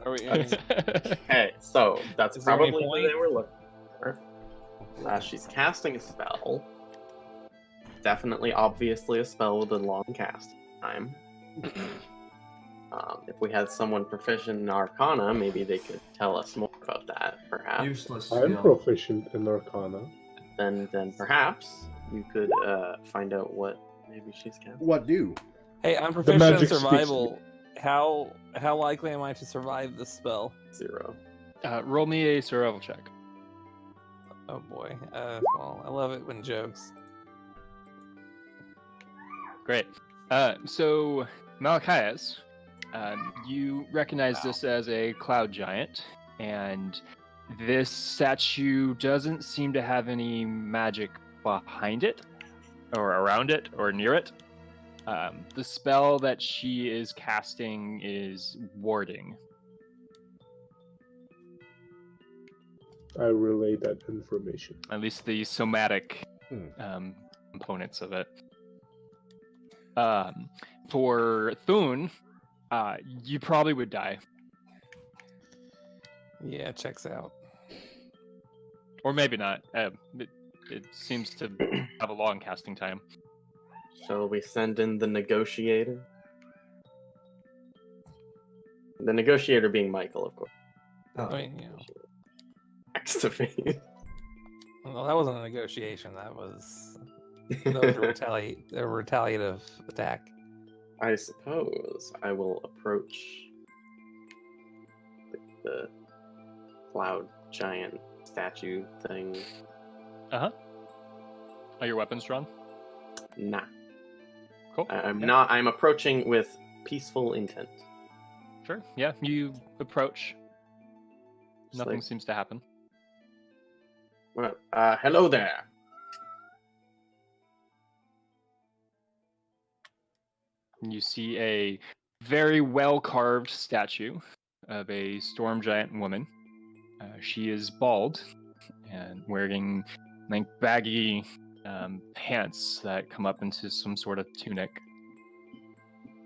Are we... Okay, so that's Is there any probably what point? they were looking for. She's casting a spell. Definitely, obviously, a spell with a long cast time. If we had someone proficient in Arcana, maybe they could tell us more about that, perhaps. Useless I'm skill. proficient in Arcana. Then perhaps you could find out what maybe she's casting. What do? Hey, I'm proficient in magic speaks to survival. How likely am I to survive this spell? 0. Roll me a survival check. Oh boy. Well, I love it when jokes. Great. So, Malachias, you recognize this as a cloud giant, and this statue doesn't seem to have any magic behind it, or around it, or near it. The spell that she is casting is warding. I relay that information. At least the somatic Hmm. components of it. For Thune, you probably would die. Yeah, checks out. Or maybe not. It seems to have a long casting time. Shall we send in the negotiator? The negotiator being Michael, of course. Oh, I mean, you know, Activate. well, that wasn't a negotiation. That was a retaliative attack. I suppose I will approach the cloud giant statue thing. Are your weapons drawn? Nah. Cool. I'm Yeah. not. I'm approaching with peaceful intent. Sure. Yeah, you approach. Just Nothing like, seems to happen. well, hello there. You see a very well-carved statue of a storm giant woman. She is bald and wearing like baggy pants that come up into some sort of tunic.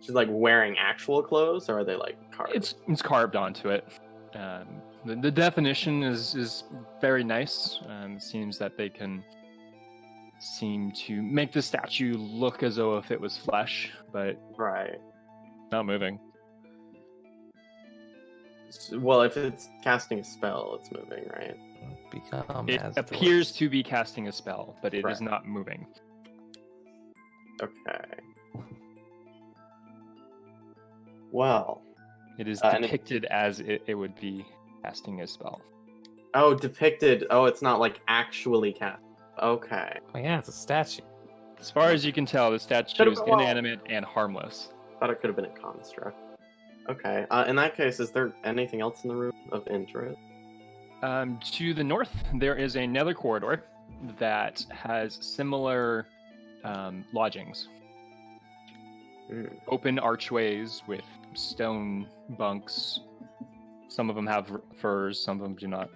She's like wearing actual clothes, or are they like carved? It's carved onto it. The definition is very nice. It seems that they can seem to make the statue look as though if it was flesh, but right. not moving. Well, if it's casting a spell, it's moving, right? Become It as appears doors. to be casting a spell, but it is Correct. not moving. Okay. Well. It is And depicted as it would be casting a spell. Oh, depicted. Oh, it's not like actually cast. Okay. Oh yeah, it's a statue. As far as you can tell, the statue Should've is been wrong. inanimate and harmless. Thought it could have been a construct. Okay. In that case, is there anything else in the room of interest? To the north, there is another corridor that has similar lodgings. Open archways with stone bunks. Some of them have furs, some of them do not.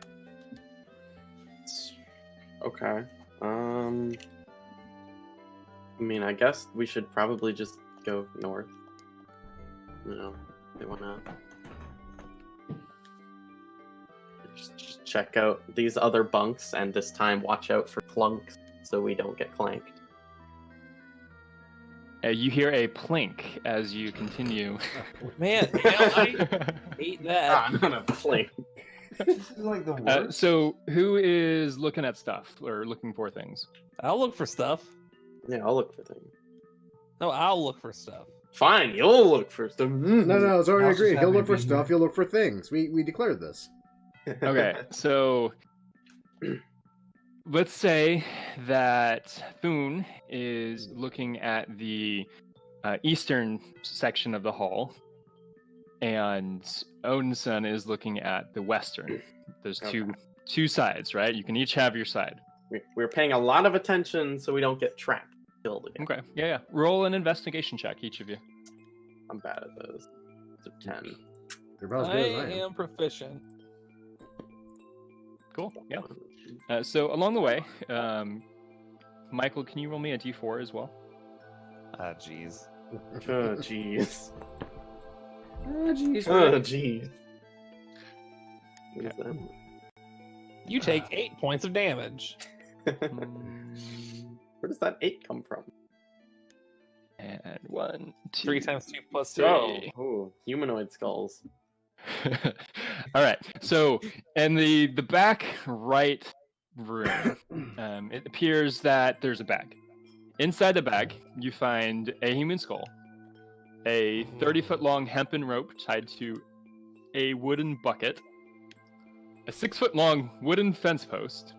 I mean, I guess we should probably just go north. They want to just check out these other bunks, and this time watch out for clunks so we don't get clanked. You hear a plink as you continue. Man, I hate that. Not a plink. This is like the worst. So, who is looking at stuff or looking for things? I'll look for stuff. Yeah, I'll look for things. No, I'll look for stuff. Fine, you'll look for stuff. No, it's already House is agreed. He'll happy look to for be stuff. here. You'll look for things. We declared this. Okay, so let's say that Thune is looking at the eastern section of the hall, and Odinson is looking at the western. There's two sides, right? You can each have your side. We're paying a lot of attention so we don't get trapped. Killed again. Okay, yeah. Roll an investigation check, each of you. I'm bad at those. It's a 10. You're about as I good as I am. am proficient. Cool, yeah. So along the way, Michael, can you roll me a d4 as well? Ah, jeez. Oh, jeez. Oh, jeez. Oh, jeez. What is that? You take 8 points of damage. Where does that 8 come from? And 1, 2, 3 times 2 plus 2. Oh, humanoid skulls. All right. So, in the back right room, it appears that there's a bag. Inside the bag, you find a human skull, a 30-foot long hempen rope tied to a wooden bucket, a 6-foot long wooden fence post,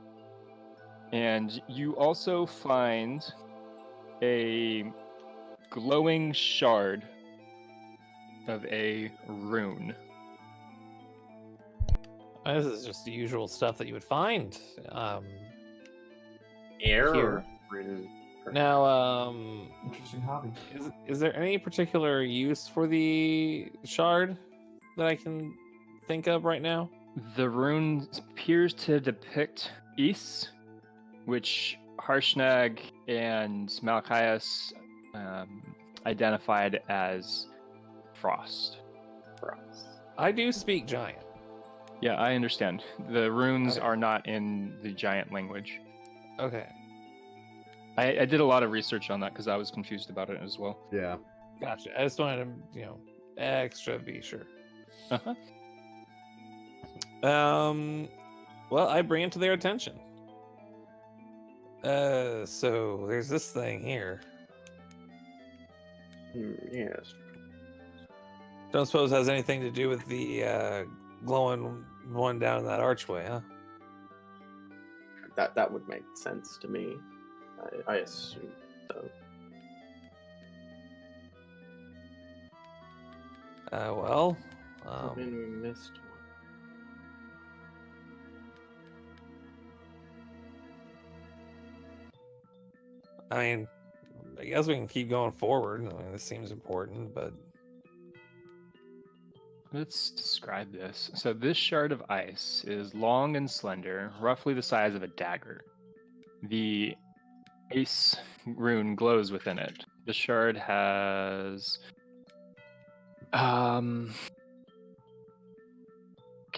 and you also find a glowing shard of a rune. This is just the usual stuff that you would find. Air Here. or rune? Now, Interesting hobby. is there any particular use for the shard that I can think of right now? The rune appears to depict Ys, which Harshnag and Malchias identified as Frost. I do speak giant. Yeah, I understand. The runes are not in the giant language. Okay, I did a lot of research on that because I was confused about it as well. Yeah. gotcha. I just wanted to, extra be sure. Uh-huh. Well, I bring it to their attention. So there's this thing here. Yes. Don't suppose it has anything to do with the glowing one down in that archway, huh? That would make sense to me. I assume so. Well, I mean, we missed one. I guess we can keep going forward. I mean, this seems important, but Let's describe this. So this shard of ice is long and slender, roughly the size of a dagger. The ace rune glows within it. The shard has... Can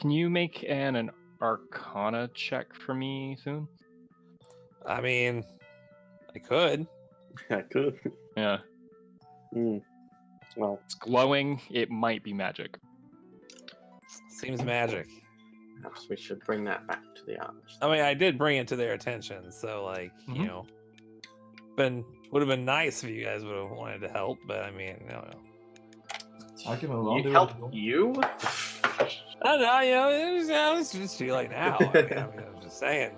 you make an Arcana check for me, Thune? I mean, I could. I could. Yeah. Well, It's glowing. It might be magic. Seems magic. perhaps we should bring that back to the arch. I mean, I did bring it to their attention, so Mhm. would have been nice if you guys would have wanted to help, but I mean, no. I can allow You help you? I don't know, it's just too late now. I'm just saying.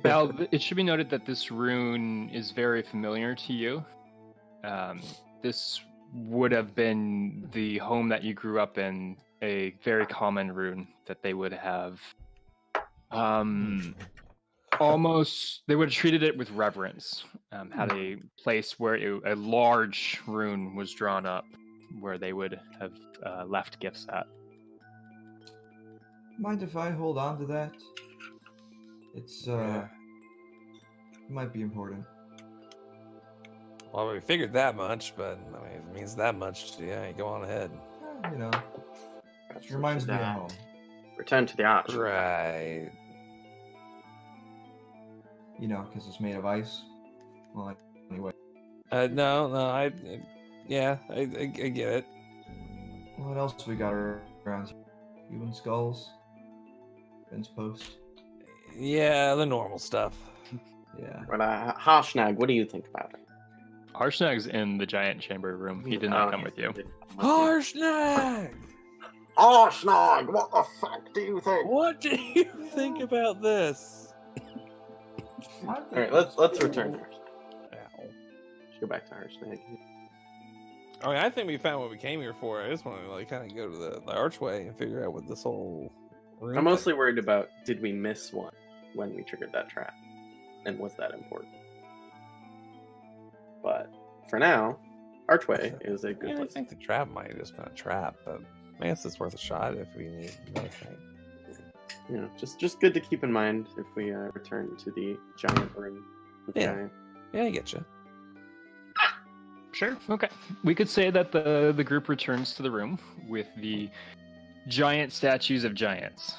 Now, it should be noted that this rune is very familiar to you. This would have been the home that you grew up in, a very common rune that they would have almost, they would have treated it with reverence. Had a place where a large rune was drawn up where they would have left gifts at. Mind if I hold on to that? It's it might be important. Well, we figured that much, but I mean, if it means that much, yeah, go on ahead. You know, it reminds me of home. Return to the arch. Right. You know, because it's made of ice. Well, anyway. No, I get it. What else we got around here? Human skulls? Fence posts? Yeah, the normal stuff. Yeah. But Harshnag, what do you think about it? Harshnag's in the giant chamber room. He did not come with you. Harshnag! Harshnag, what the fuck do you think? What do you think about this? Alright, let's return to Harshnag. Let's go back to Harshnag. I mean, I think we found what we came here for. I just want to like kind of go to the archway and figure out what this whole room. I'm mostly worried about, did we miss one when we triggered that trap? And was that important? But for now, archway is a good I place. think the trap might have just been a trap, but I guess it's worth a shot if we need another thing. You know, just good to keep in mind if we return to the giant room. Yeah. Yeah, I get you. Sure. Okay. We could say that the group returns to the room with the giant statues of giants.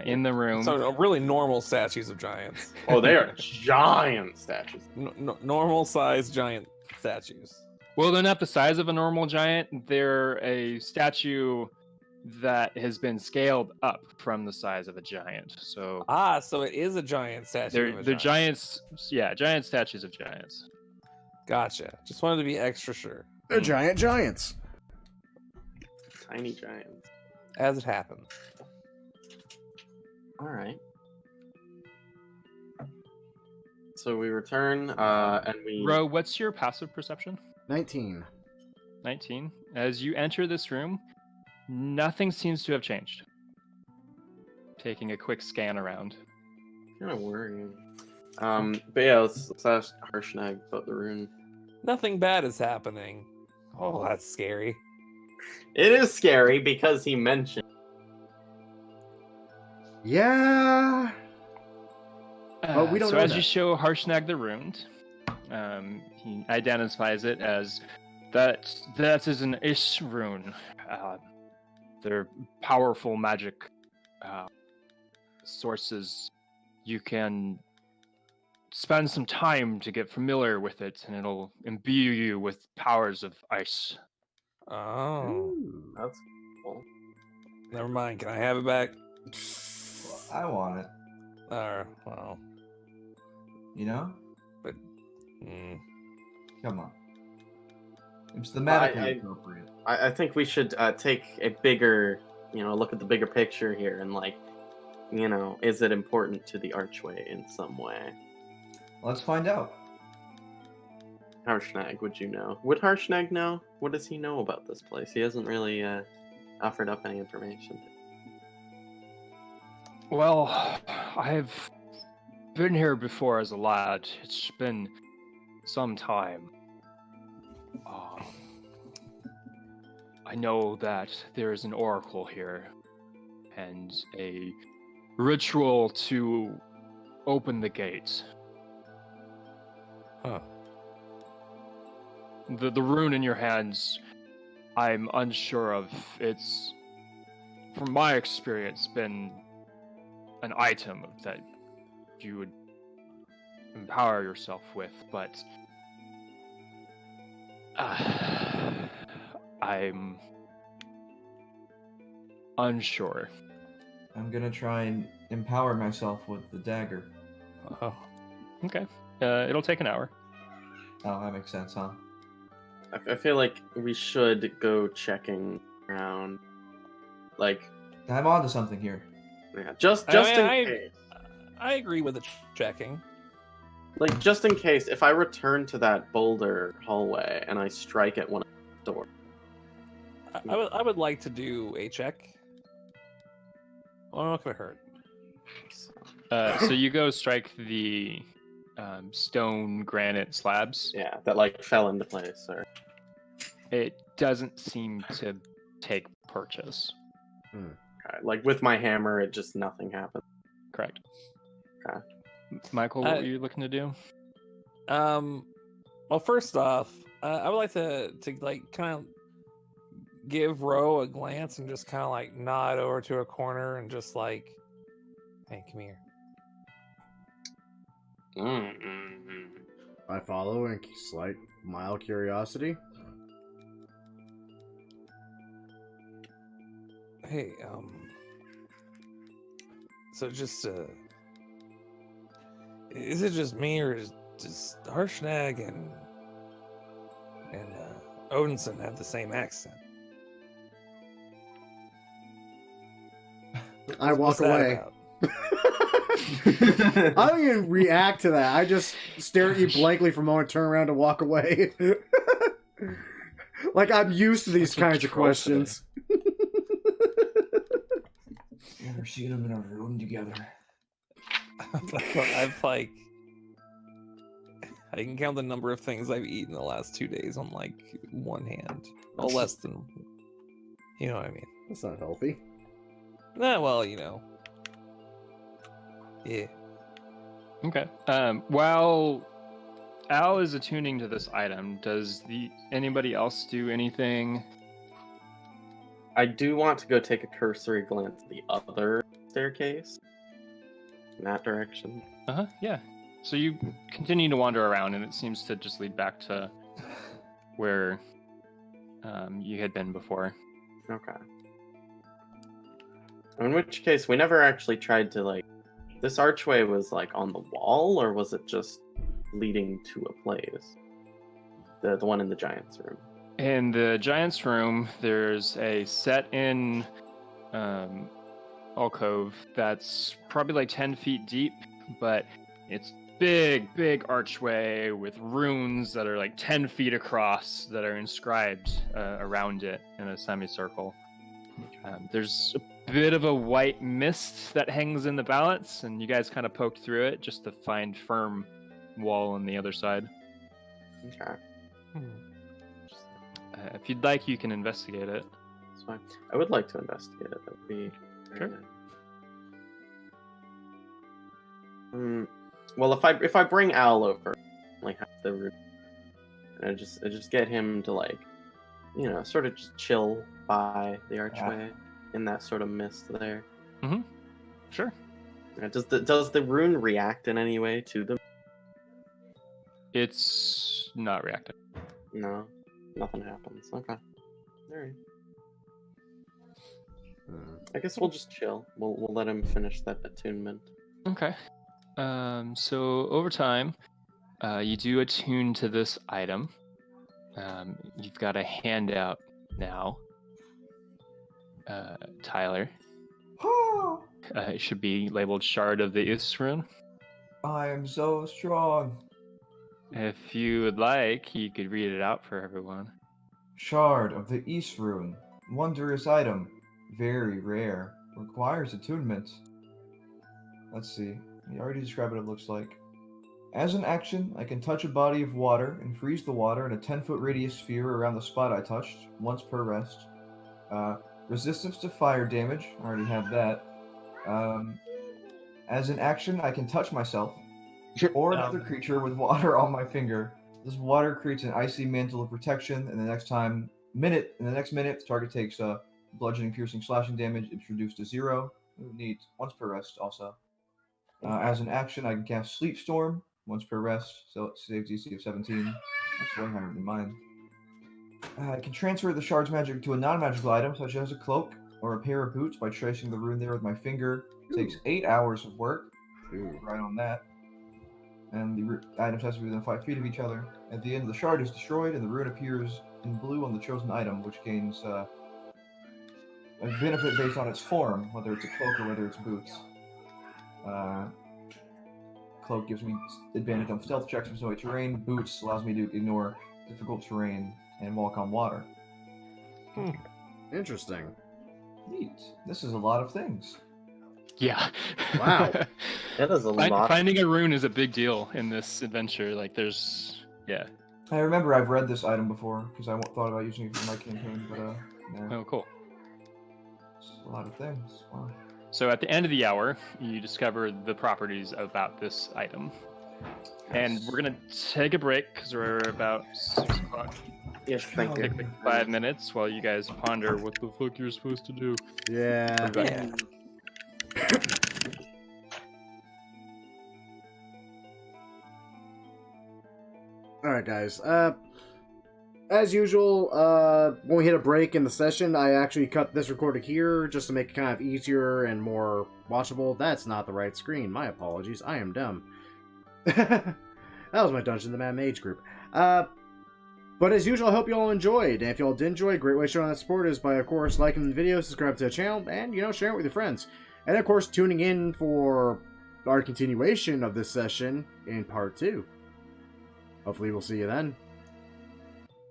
In the room. So really normal statues of giants. Oh, they are giant statues. Normal size giant statues. Well, they're not the size of a normal giant. They're a statue that has been scaled up from the size of a giant. So so it is a giant statue. they're giants. Yeah, giant statues of giants. Gotcha. Just wanted to be extra sure. They're giant giants. Tiny giants. As it happens. All right. So we return, and we. Ro, what's your passive perception? 19. 19. As you enter this room, nothing seems to have changed. Taking a quick scan around. Kind of worrying. But yeah, let's ask Harshnag about the rune. Nothing bad is happening. Oh, that's scary. It is scary because he mentioned. Yeah. But we don't so know as that. you show Harshnag the rune, he identifies it as that is an Ish rune. They're powerful magic sources. You can spend some time to get familiar with it, and it'll imbue you with powers of ice. Oh. That's cool. Never mind. Can I have it back? I want it. Well. You know? But. Come on. It's thematically I- appropriate. I think we should take a bigger, look at the bigger picture here and is it important to the archway in some way? Let's find out. Harshnag, would you know? Would Harshnag know? What does he know about this place? He hasn't really offered up any information. Well, I've been here before as a lad. It's been some time. I know that there is an oracle here and a ritual to open the gates. Huh. The rune in your hands, I'm unsure of. It's, from my experience, been an item that you would empower yourself with, but I'm unsure. I'm gonna try and empower myself with the dagger. Oh. Okay. It'll take an hour. Oh, that makes sense, huh? I feel like we should go checking around. I'm onto something here. Yeah, just in case. I agree with the checking. Just in case, if I return to that boulder hallway and I strike at one of the doors. I would like to do a check. Well, I'm not gonna hurt. So you go strike the stone granite slabs. Yeah, that fell into place. Or It doesn't seem to take purchase. okay. With my hammer, it just nothing happened. Correct. Okay. Michael, what were you looking to do? Well, first off, I would like to like kind of give Ro a glance and just kind of like nod over to a corner and just like, hey, come here. Mm-hmm. I follow in slight, mild curiosity. Hey, so just is it just me or does Harshnag and Odinson have the same accent? I walk What's that away. about? I don't even react to that. I just stare at you blankly for a moment, turn around, and walk away. Like I'm used to these Such a kinds of troll questions. Never seen them in a room together. I've like, I can count the number of things I've eaten the last 2 days on like one hand. Well, less than, you know what I mean. That's not healthy. Nah, well, you know. Yeah. Okay. While Al is attuning to this item, does anybody else do anything? I do want to go take a cursory glance at the other staircase. In that direction. Yeah. So you continue to wander around, and it seems to just lead back to where you had been before. Okay. In which case, we never actually tried to, like... This archway was, like, on the wall, or was it just leading to a place? The one in the Giant's room. In the Giant's room, there's a set-in alcove that's probably like 10 feet deep, but it's big archway with runes that are like 10 feet across that are inscribed around it in a semicircle. There's a bit of a white mist that hangs in the balance, and you guys kind of poked through it just to find firm wall on the other side. Okay. If you'd like, you can investigate it. That's fine. I would like to investigate it. That would be very Sure. nice. Well, if I bring Al over, like half the room, and I just get him to, like, you know, sort of just chill by the archway in that sort of mist there. Sure. Does the rune react in any way to them? It's not reacting. No, nothing happens. Okay. Alright. I guess we'll just chill. We'll let him finish that attunement. Okay. So over time, you do attune to this item. You've got a handout now, Tyler. It should be labeled Shard of the East Rune. I am so strong. If you would like, you could read it out for everyone. Shard of the East Rune. Wondrous item. Very rare. Requires attunement. Let's see. You already described what it looks like. As an action, I can touch a body of water and freeze the water in a 10-foot radius sphere around the spot I touched, once per rest. Resistance to fire damage. I already have that. As an action, I can touch myself or another creature with water on my finger. This water creates an icy mantle of protection, and the next minute, the target takes bludgeoning, piercing, slashing damage. It's reduced to 0. Neat. Once per rest, also. As an action, I can cast Sleep Storm once per rest, so it saves DC of 17. That's way higher than mine. I can transfer the shard's magic to a non-magical item, such as a cloak or a pair of boots, by tracing the rune there with my finger. It takes 8 hours of work. Right on that. And the items has to be within 5 feet of each other. At the end, the shard is destroyed, and the rune appears in blue on the chosen item, which gains a benefit based on its form, whether it's a cloak or whether it's boots. Cloak gives me advantage on stealth checks in snowy terrain. Boots allows me to ignore difficult terrain and walk on water. Interesting. Neat. This is a lot of things. Yeah. Wow. That is a lot. Finding a rune is a big deal in this adventure. Like, yeah. I remember I've read this item before, because I thought about using it for my campaign, but yeah. Oh, cool. It's a lot of things. Wow. So at the end of the hour, you discover the properties about this item. And we're gonna take a break because we're about 6 o'clock. Yes, thank you. Take like 5 minutes while you guys ponder what the fuck you're supposed to do. Yeah. We'll be back. Alright, guys. As usual, when we hit a break in the session, I actually cut this recording here just to make it kind of easier and more watchable. That's not the right screen. My apologies. I am dumb. That was my Dungeons the Mad Mage group. But as usual, I hope you all enjoyed. And if you all did enjoy, a great way to show that support is by, of course, liking the video, subscribe to the channel, and, sharing it with your friends. And, of course, tuning in for our continuation of this session in part 2. Hopefully we'll see you then.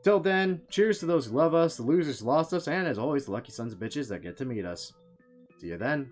Till then, cheers to those who love us, the losers who lost us, and as always, the lucky sons of bitches that get to meet us. See you then.